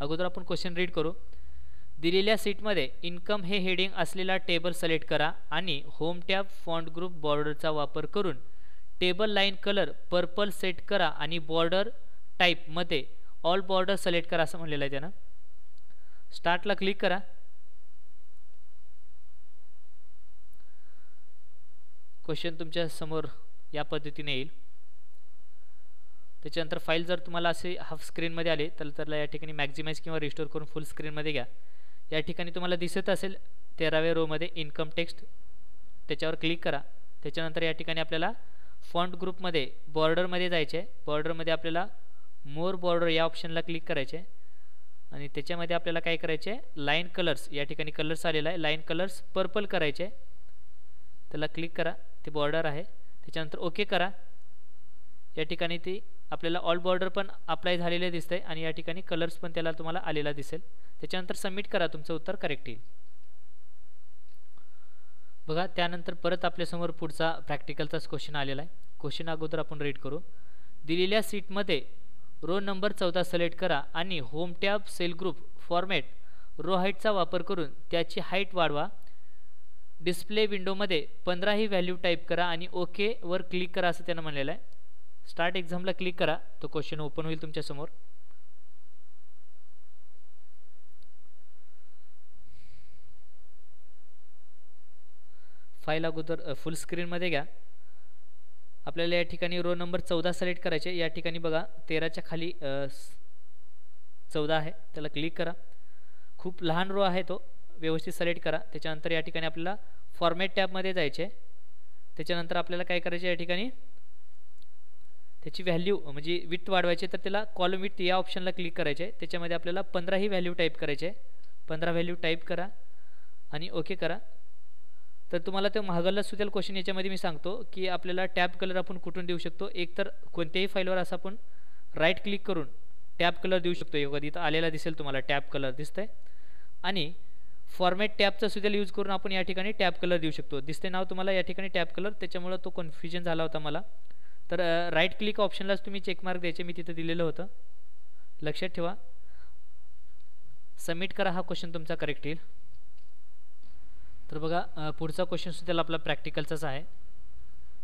अगोदर आपण क्वेश्चन रीड करू. दिलेल्या सीटमध्ये इन्कम हे हेडिंग असलेला टेबल सिलेक्ट करा आणि होम टॅब फॉन्ट ग्रुप बॉर्डरचा वापर करून table line colour purple set करा आणि बॉर्डर टाईपमध्ये ऑल बॉर्डर सिलेक्ट करा असं म्हणलेलं आहे त्यानं. स्टार्टला क्लिक करा. क्वेश्चन तुमच्या समोर या पद्धतीने येईल. त्याच्यानंतर फाईल जर तुम्हाला असे हाफ स्क्रीनमध्ये आले तर त्याला या ठिकाणी मॅक्झिमाइज किंवा रिस्टोर करून फुल स्क्रीनमध्ये घ्या. या ठिकाणी तुम्हाला दिसत असेल 13व्या रोमध्ये इन्कम टेक्स्ट, त्याच्यावर क्लिक करा. त्याच्यानंतर या ठिकाणी आपल्याला फॉन्ट ग्रुपमध्ये बॉर्डरमध्ये जायचे. बॉर्डरमध्ये आपल्याला मोर बॉर्डर या ऑप्शनला क्लिक करायचे आणि त्याच्यामध्ये आपल्याला काय करायचे, लाईन कलर्स, या ठिकाणी कलर्स आलेला आहे, लाईन कलर्स पर्पल करायचे. त्याला क्लिक करा, ते बॉर्डर आहे. त्याच्यानंतर ओके करा. या ठिकाणी ती आपल्याला ऑल बॉर्डर पण अप्लाय झालेले दिसते आणि या ठिकाणी कलर्स पण त्याला तुम्हाला आलेला दिसेल. त्याच्यानंतर सबमिट करा, तुमचं उत्तर करेक्ट येईल. बघा, त्यानंतर परत आपल्यासमोर पुढचा प्रॅक्टिकलचाच क्वेश्चन आलेला आहे. क्वेश्चन अगोदर आपण रीड करू. दिलेल्या सीटमध्ये रो नंबर 14 सिलेक्ट करा आणि home tab cell group format row हाईटचा वापर करून त्याची हाईट वाढवा. डिस्प्ले विंडोमध्ये 15 ही व्हॅल्यू टाईप करा आणि ओके वर क्लिक करा असं त्यानं म्हणलेलं आहे. स्टार्ट एक्झामला क्लिक करा, तो क्वेश्चन ओपन होईल तुमच्यासमोर. फाईल अगोदर फुल स्क्रीनमध्ये घ्या. आपल्याला या ठिकाणी रो नंबर 14 सिलेक्ट करायचे. या ठिकाणी बघा 13च्या खाली 14 आहे, त्याला क्लिक करा. खूप लहान रो आहे तो, व्यवस्थित सिलेक्ट करा. त्याच्यानंतर या ठिकाणी आपल्याला फॉर्मॅट टॅबमध्ये जायचे. त्याच्यानंतर आपल्याला काय करायचे, या ठिकाणी त्याची व्हॅल्यू म्हणजे विड्थ वाढवायचे, तर त्याला कॉलम विड्थ या ऑप्शनला क्लिक करायचे. त्याच्यामध्ये आपल्याला 15 ही व्हॅल्यू टाईप करायचे. 15 व्हॅल्यू टाईप करा आणि ओके करा. तर तुम्हाला तो महागल्ला सुचेल क्वेश्चन. याच्यामध्ये मी सांगतो की आपल्याला टॅब कलर आपण कुठून देऊ शकतो. एक तर कोणत्याही फाईलवर असं आपण राईट क्लिक करून टॅब कलर देऊ शकतो. एखादी इथं आलेला दिसेल तुम्हाला, टॅब कलर दिसतंय. आणि फॉर्मॅट टॅबचा सुद्धा यूज करून आपण या ठिकाणी टॅब कलर देऊ शकतो. दिसते नाव तुम्हाला या ठिकाणी टॅब कलर, त्याच्यामुळे तो कन्फ्युजन झाला होता मला. तर राईट क्लिक ऑप्शनलाच तुम्ही चेकमार्क द्यायचे, मी तिथं दिलेलं होतं, लक्षात ठेवा. सबमिट करा, हा क्वेश्चन तुमचा करेक्ट येईल. तर बघा पुढचा क्वेश्चन सुद्धा आपला प्रॅक्टिकलचाच आहे,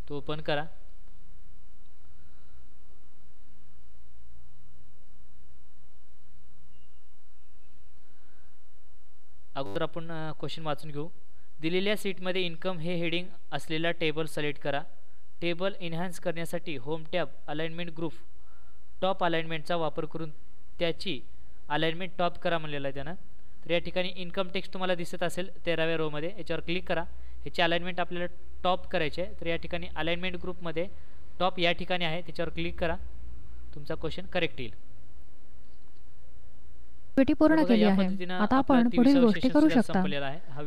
तो ओपन करा. अगोदर आपण क्वेश्चन वाचून घेऊ. दिलेल्या सीटमध्ये इन्कम हे हेडिंग असलेला टेबल सिलेक्ट करा. टेबल एन्हान्स करण्यासाठी home tab alignment group top अलाइनमेंटचा वापर करून त्याची अलाइनमेंट टॉप करा म्हणलेलं आहे त्यानं. तर या ठिकाणी इन्कम टेक्स्ट तुम्हाला दिसत असेल 13व्या रोमध्ये, याच्यावर क्लिक करा. ह्याची अलाइनमेंट आपल्याला टॉप करायचे आहे. तर या ठिकाणी अलाइनमेंट ग्रुपमध्ये टॉप या ठिकाणी आहे, त्याच्यावर क्लिक करा, तुमचा क्वेश्चन करेक्ट येईल. पूर्ण केली आहे. आता आपण पुढील गोष्टी करू शकता.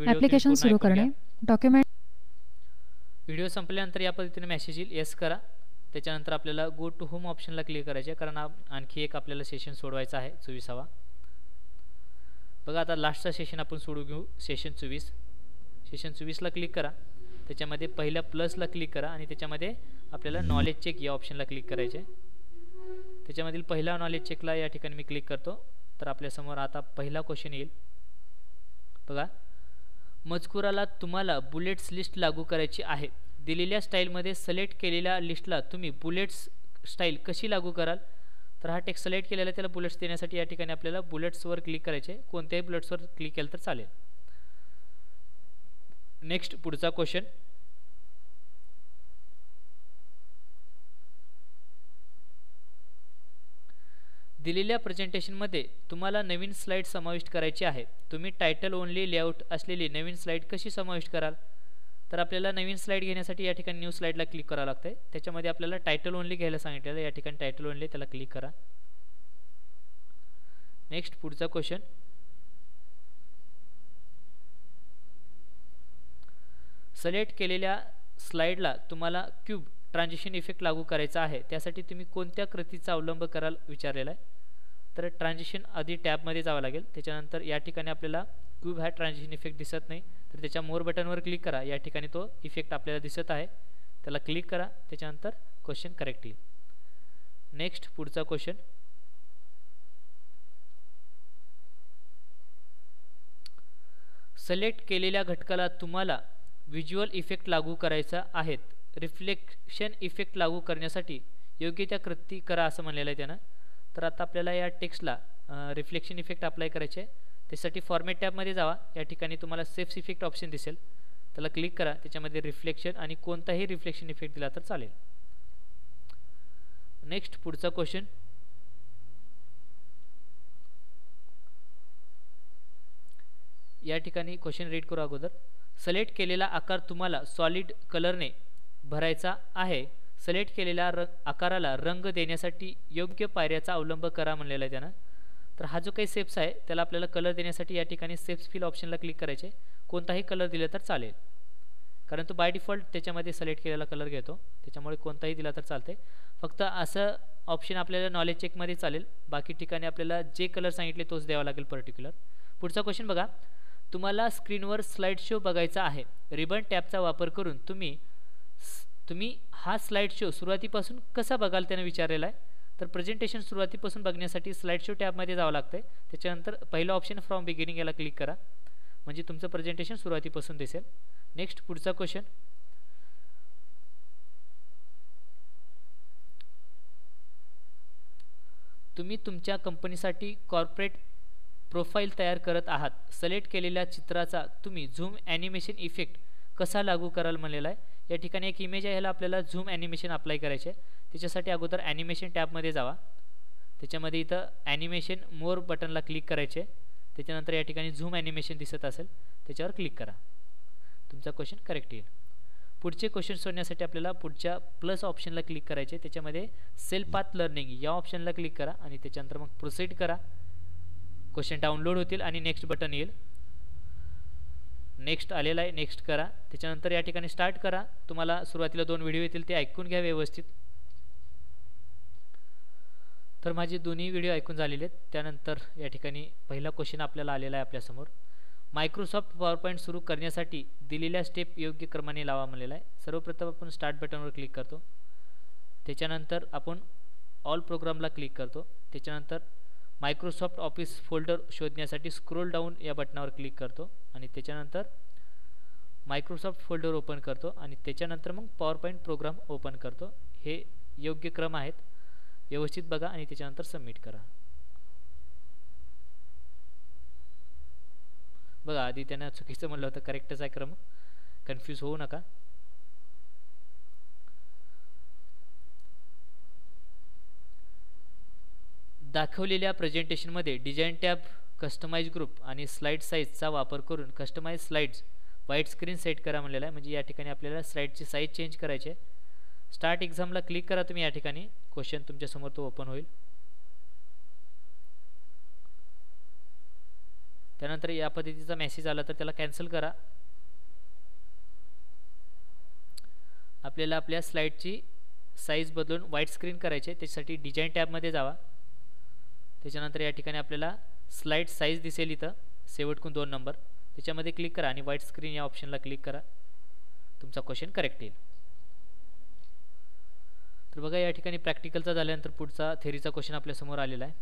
ॲप्लिकेशन सुरू करणे, डॉक्युमेंट. व्हिडिओ संपल्यानंतर या पद्धतीने मेसेज येईल, येस करा. त्याच्यानंतर आपल्याला गो टू होम ऑप्शनला क्लिक करायचे, कारण आणखी एक आपल्याला सेशन सोडवायचा आहे, 24वा. बघा आता लास्टचा सेशन आपण सोडू घेऊ, सेशन 24. सेशन 24ला क्लिक करा. त्याच्यामध्ये पहिल्या प्लसला क्लिक करा आणि त्याच्यामध्ये आपल्याला नॉलेज चेक या ऑप्शनला क्लिक करायचे. त्याच्यामधील पहिला नॉलेज चेकला या ठिकाणी मी क्लिक करतो. तर आपल्यासमोर आता पहिला क्वेश्चन येईल. बघा, मजकुराला तुम्हाला बुलेट्स लिस्ट लागू करायची आहे. दिलेल्या स्टाईलमध्ये सिलेक्ट केलेल्या लिस्टला तुम्ही बुलेट्स स्टाईल कशी लागू कराल. तर हा टेक्स्ट सिलेक्ट केलेला त्याला बुलेट्स देण्यासाठी या ठिकाणी आपल्याला बुलेट्सवर क्लिक करायचे, कोणत्याही बुलेट्सवर क्लिक केलं तर चालेल. नेक्स्ट पुढचा क्वेश्चन. दिलेल्या प्रेझेंटेशनमध्ये तुम्हाला नवीन स्लाईड समाविष्ट करायची आहे. तुम्ही टायटल ओनली लेआउट असलेली नवीन स्लाईड कशी समाविष्ट कराल. तर आपल्याला नवीन स्लाईड घेण्यासाठी या ठिकाणी न्यू स्लाईडला क्लिक करावं लागतं. त्याच्यामध्ये आपल्याला टायटल ओनली घ्यायला सांगितलेलं, या ठिकाणी टायटल ओनली, त्याला क्लिक करा. नेक्स्ट पुढचा क्वेश्चन. सिलेक्ट केलेल्या स्लाईडला तुम्हाला क्यूब ट्रान्झिशन इफेक्ट लागू करायचा आहे. त्यासाठी तुम्ही कोणत्या कृतीचा अवलंब कराल विचारलेला आहे. तर ट्रान्झिशन आधी टॅबमध्ये जावं लागेल. त्याच्यानंतर या ठिकाणी आपल्याला क्यूब हा ट्रान्झिशन इफेक्ट दिसत नाही, तर त्याच्या मोर बटनवर क्लिक करा. या ठिकाणी तो इफेक्ट आपल्याला दिसत आहे, त्याला क्लिक करा. त्याच्यानंतर क्वेश्चन करेक्ट येईल. नेक्स्ट पुढचा क्वेश्चन. सिलेक्ट केलेल्या घटकाला तुम्हाला व्हिज्युअल इफेक्ट लागू करायचा आहेत. रिफ्लेक्शन इफेक्ट लागू करण्यासाठी योग्य त्या कृती करा असं म्हणलेलं आहे त्यानं. तर आता आपल्याला या टेक्स्टला रिफ्लेक्शन इफेक्ट अप्लाय करायचे आहे. त्यासाठी फॉर्मॅट टॅबमध्ये जावा. या ठिकाणी तुम्हाला सेफ्स इफेक्ट ऑप्शन दिसेल, त्याला क्लिक करा. त्याच्यामध्ये रिफ्लेक्शन आणि कोणताही रिफ्लेक्शन इफेक्ट दिला तर चालेल. नेक्स्ट पुढचा क्वेश्चन. या ठिकाणी क्वेश्चन रीड करू अगोदर. सिलेक्ट केलेला आकार तुम्हाला सॉलिड कलरने भरायचा आहे. सिलेक्ट केलेल्या आकाराला रंग देण्यासाठी योग्य पायऱ्याचा अवलंब करा म्हणलेला आहे त्यानं. तर हा जो काही सेप्स आहे त्याला आपल्याला कलर देण्यासाठी या ठिकाणी सेप्स फिल ऑप्शनला क्लिक करायचे. कोणताही कलर दिला तर चालेल, कारण तो बाय डिफॉल्ट त्याच्यामध्ये सिलेक्ट केलेला कलर घेतो, त्याच्यामुळे कोणताही दिला तर चालते. फक्त असं ऑप्शन आपल्याला नॉलेज चेकमध्ये चालेल, बाकी ठिकाणी आपल्याला जे कलर सांगितले तोच द्यावा लागेल पर्टिक्युलर. पुढचा क्वेश्चन बघा. तुम्हाला स्क्रीनवर स्लाइड शो बघायचा आहे. रिबन टॅबचा वापर करून तुम्ही हा स्लाइड शो सुरुवातीपासून कसा बघाल त्याने विचारलेला आहे. तर प्रेझेंटेशन सुरुवातीपासून बघण्यासाठी स्लाइड शो टॅबमध्ये जावं लागतं. त्याच्यानंतर पहिलं ऑप्शन फ्रॉम बिगिनिंग याला क्लिक करा, म्हणजे तुमचं प्रेझेंटेशन सुरुवातीपासून दिसेल. नेक्स्ट पुढचा क्वेश्चन. तुम्ही तुमच्या कंपनीसाठी कॉर्पोरेट प्रोफाईल तयार करत आहात. सिलेक्ट केलेल्या चित्राचा तुम्ही झूम ॲनिमेशन इफेक्ट कसा लागू कराल म्हणलेला आहे. या ठिकाणी एक इमेज आहे, ह्याला आपल्याला झूम ॲनिमेशन अप्लाय करायचे आहे. त्याच्यासाठी अगोदर ॲनिमेशन टॅबमध्ये जावा. त्याच्यामध्ये इथं ॲनिमेशन मोर बटनला क्लिक करायचे. त्याच्यानंतर या ठिकाणी झूम ॲनिमेशन दिसत असेल त्याच्यावर क्लिक करा. तुमचा क्वेश्चन करेक्ट येईल. पुढचे क्वेश्चन सोडण्यासाठी आपल्याला पुढच्या प्लस ऑप्शनला क्लिक करायचे. त्याच्यामध्ये सेल पाथ लर्निंग या ऑप्शनला क्लिक करा आणि त्याच्यानंतर मग प्रोसीड करा. क्वेश्चन डाउनलोड होतील आणि नेक्स्ट बटन येईल. नेक्स्ट आलेला आहे, नेक्स्ट करा. त्याच्यानंतर या ठिकाणी स्टार्ट करा. तुम्हाला सुरुवातीला 2 व्हिडिओ येतील, ते ऐकून घ्या व्यवस्थित. तर माझे दोन्ही व्हिडिओ ऐकून झालेले आहेत. त्यानंतर या ठिकाणी पहिला क्वेश्चन आपल्याला आलेला आहे आपल्यासमोर. मायक्रोसॉफ्ट पॉवर पॉईंट सुरू करण्यासाठी दिलेल्या स्टेप योग्य क्रमाने लावा म्हणलेला आहे. सर्वप्रथम आपण स्टार्ट बटनवर क्लिक करतो. त्याच्यानंतर आपण ऑल प्रोग्रामला क्लिक करतो. त्याच्यानंतर मायक्रोसॉफ्ट ऑफिस फोल्डर शोधण्यासाठी स्क्रोल डाऊन या बटनावर क्लिक करतो आणि त्याच्यानंतर मायक्रोसॉफ्ट फोल्डर ओपन करतो आणि त्याच्यानंतर मग पॉवर पॉईंट प्रोग्राम ओपन करतो. हे योग्य क्रम आहेत, व्यवस्थित बघा आणि त्याच्यानंतर सबमिट करा. बघा आधी त्यानं चुकीचं म्हणलं होतं, करेक्टच आहे क्रम, कन्फ्यूज होऊ नका. दाखवलेल्या प्रेझेंटेशनमध्ये डिझाईन टॅब, कस्टमाइज ग्रुप आणि स्लाइड साईजचा वापर करून customize slides widescreen set करा म्हणलेला आहे. म्हणजे या ठिकाणी आपल्याला स्लाइडची साईज चेंज करायची आहे. स्टार्ट एक्झामला क्लिक करा तुम्ही. या ठिकाणी क्वेश्चन तुमच्यासमोर तो ओपन होईल. त्यानंतर या पद्धतीचा मेसेज आला तर त्याला कॅन्सल करा. आपल्याला आपल्या स्लाइडची साईज बदलून व्हाईट स्क्रीन करायची आहे. त्याच्यासाठी डिझाईन टॅबमध्ये जावा. त्याच्यानंतर या ठिकाणी आपल्याला स्लाइड साईज दिसेल इथं शेवटकून 2 नंबर, त्याच्यामध्ये क्लिक करा आणि व्हाईट स्क्रीन या ऑप्शनला क्लिक करा. तुमचा क्वेश्चन करेक्ट येईल. तर बघा या ठिकाणी प्रॅक्टिकलचा झाल्यानंतर पुढचा थेरीचा क्वेश्चन आपल्यासमोर आलेला आहे.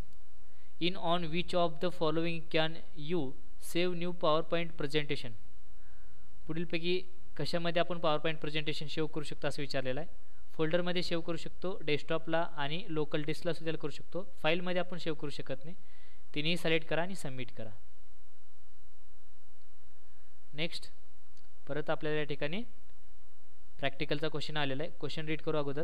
In on which of the following can you save new PowerPoint presentation. पुढीलपैकी कशामध्ये आपण पॉवर पॉईंट प्रेझेंटेशन सेव्ह करू शकतो असं विचारलेलं आहे. फोल्डरमध्ये सेव्ह करू शकतो, डेस्कटॉपला आणि लोकल डिस्कला सुद्धा करू शकतो. फाईलमध्ये आपण सेव्ह करू शकत नाही. तिन्ही सिलेक्ट करा आणि सबमिट करा. नेक्स्ट परत आपल्याला या ठिकाणी प्रॅक्टिकलचा क्वेश्चन आलेला आहे. क्वेश्चन रीड करू अगोदर.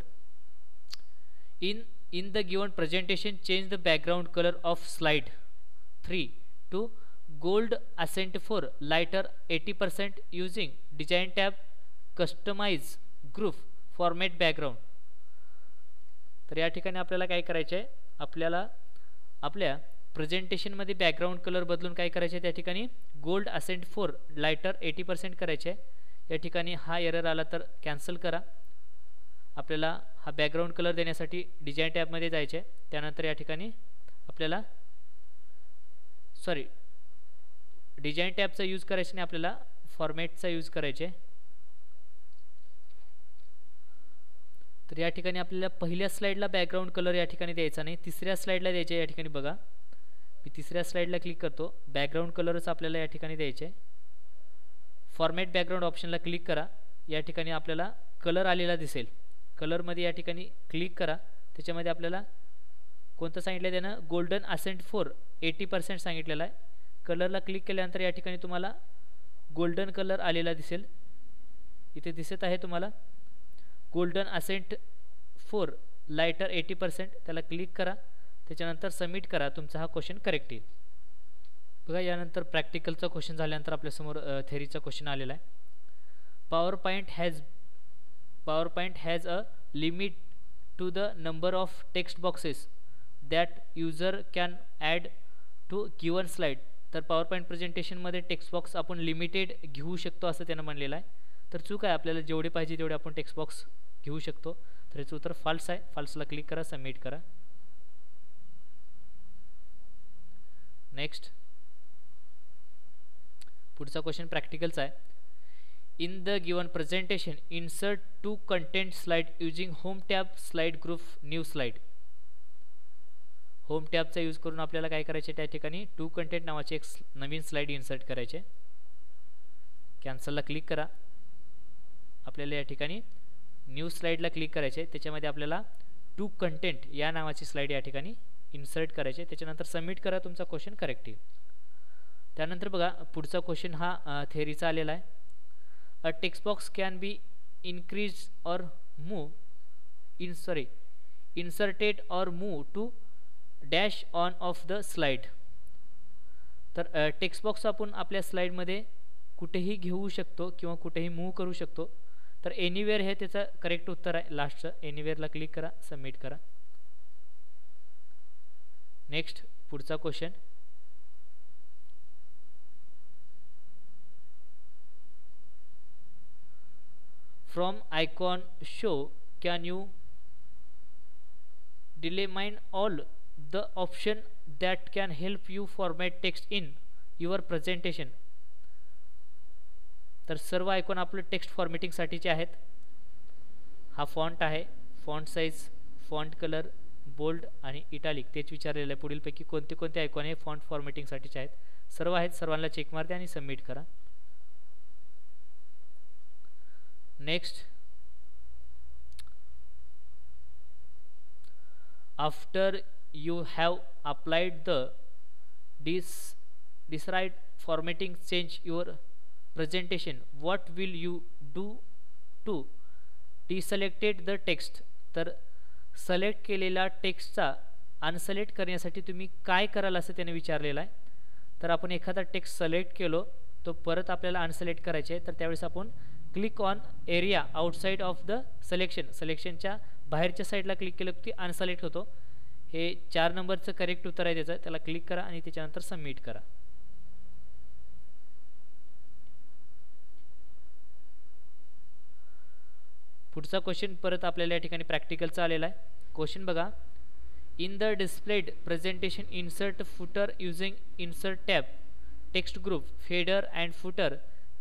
In the given presentation change the background colour of slide 3 to gold accent four lighter 80% using design tab, customize group, format background. तर या ठिकाणी आपल्याला काय करायचं आहे, आपल्याला आपल्या प्रेझेंटेशनमध्ये बॅकग्राऊंड कलर बदलून काय करायचे आहे, त्या ठिकाणी गोल्ड असेंट फॉर लाइटर 80% करायचे आहे. या ठिकाणी हा एरर आला तर कॅन्सल करा. आपल्याला हा बॅकग्राऊंड कलर देण्यासाठी डिझाईन टॅबमध्ये जायचे आहे. त्यानंतर या ठिकाणी आपल्याला डिझाईन टॅबचा यूज करायचा नाही, आपल्याला फॉर्मॅटचा यूज करायचे. तर या ठिकाणी आपल्याला पहिल्या स्लाइडला बॅकग्राऊंड कलर या ठिकाणी द्यायचा नाही, तिसऱ्या स्लाइडला द्यायचे. या ठिकाणी बघा मी तिसऱ्या स्लाइडला क्लिक करतो, बॅकग्राऊंड कलरच आपल्याला या ठिकाणी द्यायचे. फॉर्मॅट बॅकग्राऊंड ऑप्शनला क्लिक करा. या ठिकाणी आपल्याला कलर आलेला दिसेल, कलरमध्ये या ठिकाणी क्लिक करा. त्याच्यामध्ये आपल्याला कोणतं सांगितलं आहे त्यानं, गोल्डन असेंट फॉर 80% सांगितलेलं आहे. कलरला क्लिक केल्यानंतर या ठिकाणी तुम्हाला गोल्डन कलर आलेला दिसेल, इथे दिसत आहे तुम्हाला गोल्डन असेंट फॉर लाइटर 80%. त्याला क्लिक करा, त्याच्यानंतर सबमिट करा. तुमचा हा क्वेश्चन करेक्ट येईल. बघा यानंतर प्रॅक्टिकलचा क्वेश्चन झाल्यानंतर आपल्यासमोर थेरीचा क्वेश्चन आलेला आहे. PowerPoint has a limit to the number of text boxes that user can add to given slide. तर पॉवर पॉईंट प्रेझेंटेशनमध्ये टेक्स्ट बॉक्स आपण लिमिटेड घेऊ शकतो असं त्यानं म्हणलेलं आहे. तर चूक आहे, आपल्याला जेवढे पाहिजे तेवढे आपण टेक्स्ट बॉक्स घेऊ शकतो. तर याचं उत्तर फॉल्स आहे. फॉल्सला क्लिक करा, सबमिट करा. नेक्स्ट पुढचा क्वेश्चन प्रॅक्टिकलचा आहे. In the given presentation insert 2 content slide using home tab, slide group, new slide. Home टॅबचा यूज करून आपल्याला काय करायचे, त्या ठिकाणी 2 कंटेंट नावाचे एक नवीन स्लाइड इन्सर्ट करायचे. कॅन्सलला क्लिक करा. आपल्याला या ठिकाणी न्यू स्लाइडला क्लिक करायचे. त्याच्यामध्ये आपल्याला 2 कंटेंट या नावाची स्लाइड या ठिकाणी इन्सर्ट करायचे. त्याच्यानंतर सबमिट करा. तुमचा क्वेश्चन करेक्ट येईल. त्यानंतर बघा पुढचा क्वेश्चन हा थेअरीचा आलेला आहे. A text box can be increase or inserted or move to dash on off the slide. तर टेक्स्ट बॉक्स आपण आपल्या स्लाइडमध्ये कुठेही घेऊ शकतो किंवा कुठेही मूव्ह करू शकतो. तर एनिवेअर हे त्याचं करेक्ट उत्तर आहे. लास्टचं एनिवेअरला क्लिक करा, सबमिट करा. नेक्स्ट पुढचा question. From icon show can you determine all the option that can help you format text in your presentation. तर सर्व आयकॉन आपलं टेक्स्ट फॉर्मॅटिंगसाठीचे आहेत. हा फॉन्ट आहे, font size, font colour, bold आणि इटालिक तेच विचारलेलं आहे. पुढीलपैकी कोणते कोणते आयकॉन हे फॉन्ट फॉर्मॅटिंगसाठीचे आहेत? सर्व आहेत, सर्वांना चेक मार द्या आणि सबमिट करा. Next, after you have applied the desired formatting, change your presentation, what will you do to deselected the text? तर सिलेक्ट केलेला टेक्स्टचा अनसिलेक्ट करण्यासाठी तुम्ही काय कराल असं त्याने विचारलेलं आहे. तर आपण एखादा टेक्स्ट सिलेक्ट केलो तो परत आपल्याला अनसिलेक्ट करायचे आहे, तर त्यावेळेस आपण click on area outside of the selection, सिलेक्शनच्या बाहेरच्या साईडला क्लिक केलं की अनसिलेक्ट होतो. हे 4 नंबरचं करेक्ट उत्तर आहे त्याचं, त्याला क्लिक करा आणि त्याच्यानंतर सबमिट करा. पुढचा क्वेश्चन परत आपल्याला या ठिकाणी प्रॅक्टिकलचा आलेला आहे. क्वेश्चन बघा, in the displayed presentation insert footer using insert tab, text group, header and footer,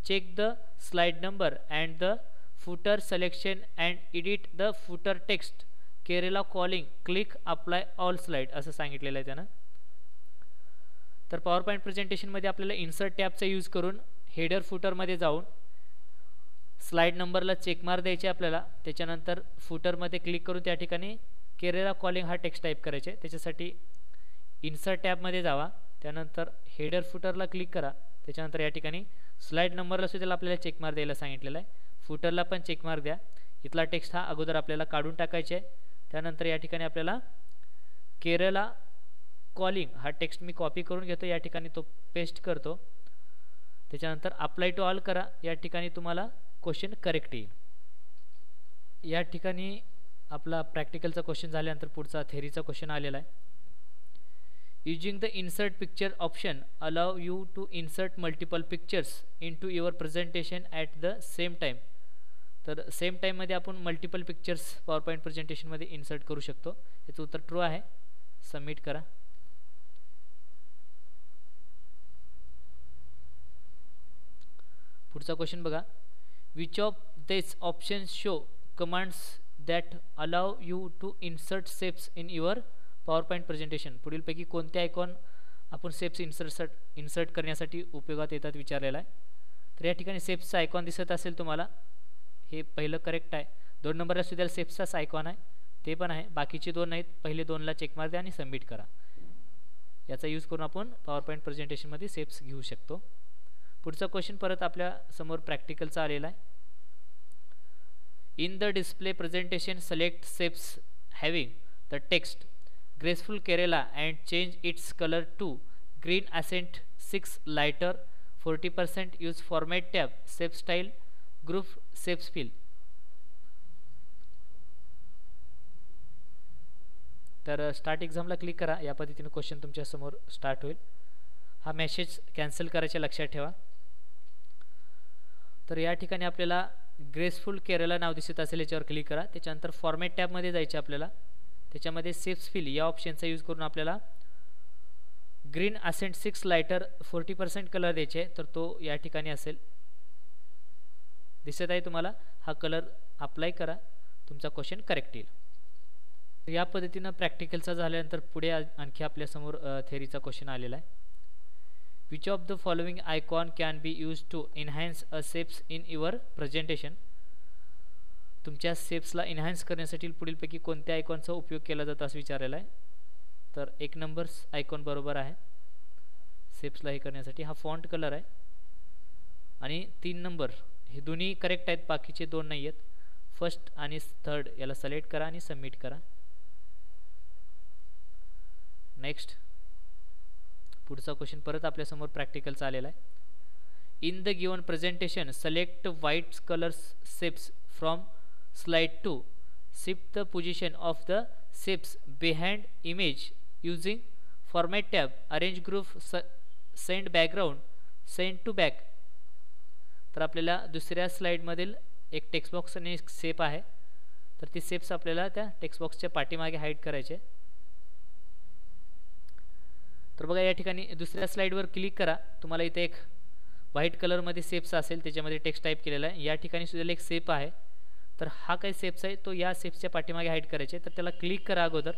check the slide number and the footer selection and edit the footer text, Kerala calling, click apply all slide असं सांगितलेलं आहे त्यानं. तर PowerPoint प्रेझेंटेशनमध्ये आपल्याला insert टॅबचा use करून header फुटरमध्ये जाऊन स्लाइड नंबरला चेकमार द्यायचे आपल्याला. त्याच्यानंतर फुटरमध्ये क्लिक करून त्या ठिकाणी केरला कॉलिंग हा टेक्स्ट टाईप करायचे. त्याच्यासाठी इन्सर्ट टॅबमध्ये जावा, त्यानंतर हेडर फुटरला क्लिक करा, त्याच्यानंतर या ठिकाणी स्लाइड नंबरला सुद्धा आपल्याला चेकमार द्यायला सांगितलेलं आहे. फुटरला पण चेकमार द्या. इथला टेक्स्ट हा अगोदर आपल्याला काढून टाकायचे आहे. त्यानंतर या ठिकाणी आपल्याला केरला कॉलिंग हा टेक्स्ट मी कॉपी करून घेतो, या ठिकाणी तो पेस्ट करतो. त्याच्यानंतर अप्लाय टू ऑल करा, या ठिकाणी तुम्हाला क्वेश्चन करेक्ट येईल. या ठिकाणी आपला प्रॅक्टिकलचा क्वेश्चन झाल्यानंतर पुढचा थेरीचा क्वेश्चन आलेला आहे. Using the insert picture option allow you to insert multiple pictures in to your presentation at the same time. तर सेम टाईममध्ये आपण मल्टिपल पिक्चर्स पॉवर पॉईंट प्रेझेंटेशनमध्ये इन्सर्ट करू शकतो. याचं उत्तर ट्रू आहे. सबमिट करा. पुढचा क्वेश्चन बघा, which of this options show commands that allow you to insert shapes in your PowerPoint presentation. पुढीलपैकी कोणते आयकॉन आपण शेप्स इन्सर्ट करण्यासाठी उपयोगात येतात विचारलेला आहे. तर या ठिकाणी शेप्सचा आयकॉन दिसत असेल तुम्हाला, हे पहिलं करेक्ट आहे. 2 नंबरला सुद्धा शेप्सचाच आयकॉन आहे, ते पण आहे. बाकीचे 2 नाहीत, पहिले 2ला चेक मार द्या आणि सबमिट करा. याचा यूज करून आपण पॉवर पॉईंट प्रेझेंटेशनमध्ये शेप्स घेऊ शकतो. पुढचा क्वेश्चन परत आपल्या समोर प्रॅक्टिकलचा आलेला आहे. In the display presentation select shapes having the text graceful Kerala and change its colour to green accent 6 lighter 40% use format tab shape style group shapes fill. तर स्टार्ट एक्झामला क्लिक करा. या पद्धतीने क्वेश्चन तुमच्या समोर स्टार्ट होईल. हा मेसेज कॅन्सल करायचे लक्षात ठेवा. तर या ठिकाणी आपल्याला ग्रेसफुल केरला नाव दिसत असेल, याच्यावर क्लिक करा. त्याच्यानंतर फॉर्मॅट टॅबमध्ये जायचे आपल्याला. त्याच्यामध्ये शेप्स फिल या ऑप्शनचा यूज करून आपल्याला ग्रीन ॲसेंट 6 लाइटर 40% कलर द्यायचे. तर तो या ठिकाणी असेल, दिसत आहे तुम्हाला. हा कलर अप्लाय करा, तुमचा क्वेश्चन करेक्ट येईल. या पद्धतीनं प्रॅक्टिकलचा झाल्यानंतर पुढे आणखी आपल्यासमोर थेरीचा क्वेश्चन आलेला आहे. Which of the following icon can be use to enhance a shapes in your presentation. तुमच्या शेप्सला एनहान्स करण्यासाठी पुढीलपैकी कोणत्या आयकॉनचा उपयोग केला जातो असं विचारलेला आहे. तर 1 नंबर आयकॉन बरोबर आहे शेप्सला हे करण्यासाठी. हा फॉन्ट कलर आहे. आणि 3 नंबर हे दोन्ही करेक्ट आहेत, बाकीचे 2 नाही आहेत. फर्स्ट आणि थर्ड याला सिलेक्ट करा आणि सबमिट करा. नेक्स्ट, पुढचा क्वेश्चन परत आपल्यासमोर प्रॅक्टिकलचा आलेला आहे. In the given presentation select white colours shapes from slide 2. Shift the position of the shapes behind image using format tab. Arrange group, send background, send to back. तर आपल्याला दुसऱ्या स्लाइडमधील एक टेक्स्ट बॉक्स आणि एक शेप आहे. तर ती shapes आपल्याला त्या टेक्स्ट बॉक्सच्या पाठीमागे हाईड करायचे. तर बघा, या ठिकाणी दुसऱ्या स्लाइडवर क्लिक करा. तुम्हाला इथे एक व्हाईट कलरमध्ये शेप्स असेल, त्याच्यामध्ये टेक्स्ट टाईप केलेला आहे. या ठिकाणी सुद्धा एक शेप आहे. तर हा काही स्टेप्स आहे तो या स्टेप्सच्या पाठीमागे हाईड करायचे. तर त्याला क्लिक करा अगोदर.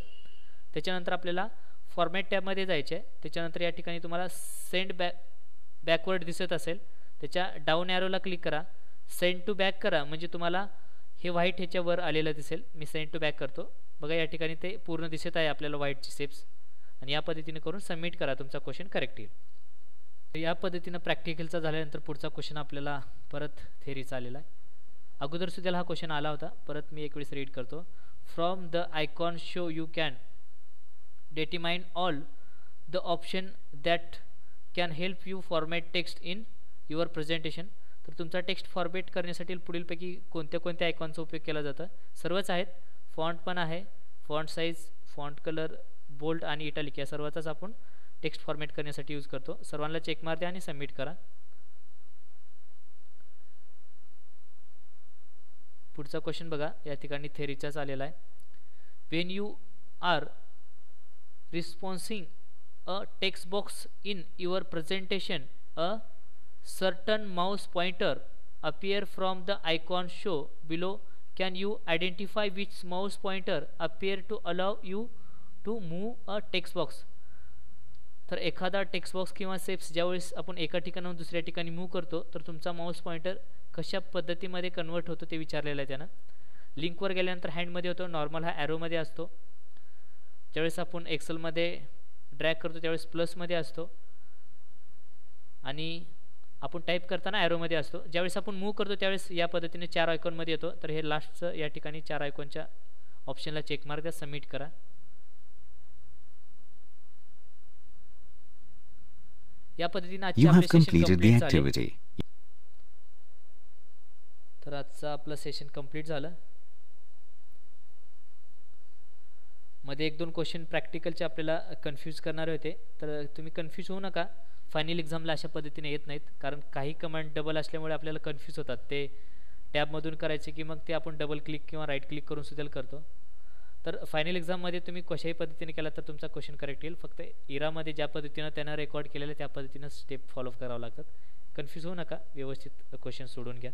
त्याच्यानंतर आपल्याला फॉर्मॅट टॅबमध्ये जायचे आहे. त्याच्यानंतर या ठिकाणी तुम्हाला सेंड बॅकवर्ड दिसत असेल, त्याच्या डाऊन ॲरोला क्लिक करा. सेंड टू बॅक करा म्हणजे तुम्हाला हे व्हाईट ह्याच्यावर आलेलं दिसेल. मी सेंड टू बॅक करतो. बघा या ठिकाणी ते पूर्ण दिसत आहे आपल्याला व्हाईटची स्टेप्स. आणि या पद्धतीने करून सबमिट करा, तुमचा क्वेश्चन करेक्ट येईल. या पद्धतीनं प्रॅक्टिकलचा झाल्यानंतर पुढचा क्वेश्चन आपल्याला परत थेअरीचा आलेला आहे. अगोदर सुद्धा हा क्वेश्चन आला होता, परत मी एक वेळेस रीड करतो. From the icon show you can determine all the option that can help you format text in your presentation. तर तुमचा टेक्स्ट फॉर्मॅट करण्यासाठी पुढीलपैकी कोणत्या आयकॉनचा उपयोग केला जातो? सर्वच आहेत. फॉन्ट पण आहे, font size, font colour, bold आणि इटालिक या सर्वाचाच आपण टेक्स्ट फॉर्मॅट करण्यासाठी यूज करतो. सर्वांना चेक मार द्या आणि सबमिट करा. पुढचा क्वेश्चन बघा, या ठिकाणी थेअरीचाच आलेला आहे. When you are responding a text box in your presentation, a certain mouse pointer appear from the icon show below. Can you identify which mouse pointer appear to allow you to move a text box? तर एखादा text box किंवा steps ज्यावेळेस आपण एका ठिकाणाहून दुसऱ्या ठिकाणी move करतो तर तुमचा माऊस पॉइंटर कशा पद्धतीमध्ये कन्वर्ट होतो ते विचारलेलं आहे त्यानं. लिंकवर गेल्यानंतर हँडमध्ये होतो, नॉर्मल हा ॲरोमध्ये असतो. ज्यावेळेस आपण एक्सेलमध्ये ड्रॅग करतो त्यावेळेस प्लसमध्ये असतो आणि आपण टाईप करताना ॲरोमध्ये असतो. ज्यावेळेस आपण मूव्ह करतो त्यावेळेस या पद्धतीने 4 आयकॉनमध्ये येतो. तर हे लास्टचं या ठिकाणी 4 आयकॉनच्या ऑप्शनला चेक मार द्या, सबमिट करा. या पद्धतीने आजचे आपले सेशन कंप्लीट झाले. तर आजचं आपलं सेशन कंप्लीट झालं. मध्ये 1-2 क्वेश्चन प्रॅक्टिकलचे आपल्याला कन्फ्यूज करणारे होते, तर तुम्ही कन्फ्यूज होऊ नका. फायनल एक्झामला अशा पद्धतीने येत नाहीत, कारण काही कमांड डबल असल्यामुळे आपल्याला कन्फ्यूज होतात. ते टॅबमधून करायचे की मग ते आपण डबल क्लिक किंवा राईट क्लिक करून सुद्धा करतो. तर फायनल एक्झाममध्ये तुम्ही कशाही पद्धतीने केला तर तुमचा क्वेश्चन करेक्ट येईल. फक्त इरामध्ये ज्या पद्धतीनं त्यानं रेकॉर्ड केलेलं त्या पद्धतीनं स्टेप फॉलो करावं लागतात. कन्फ्यूज होऊ नका, व्यवस्थित क्वेश्चन सोडून घ्या.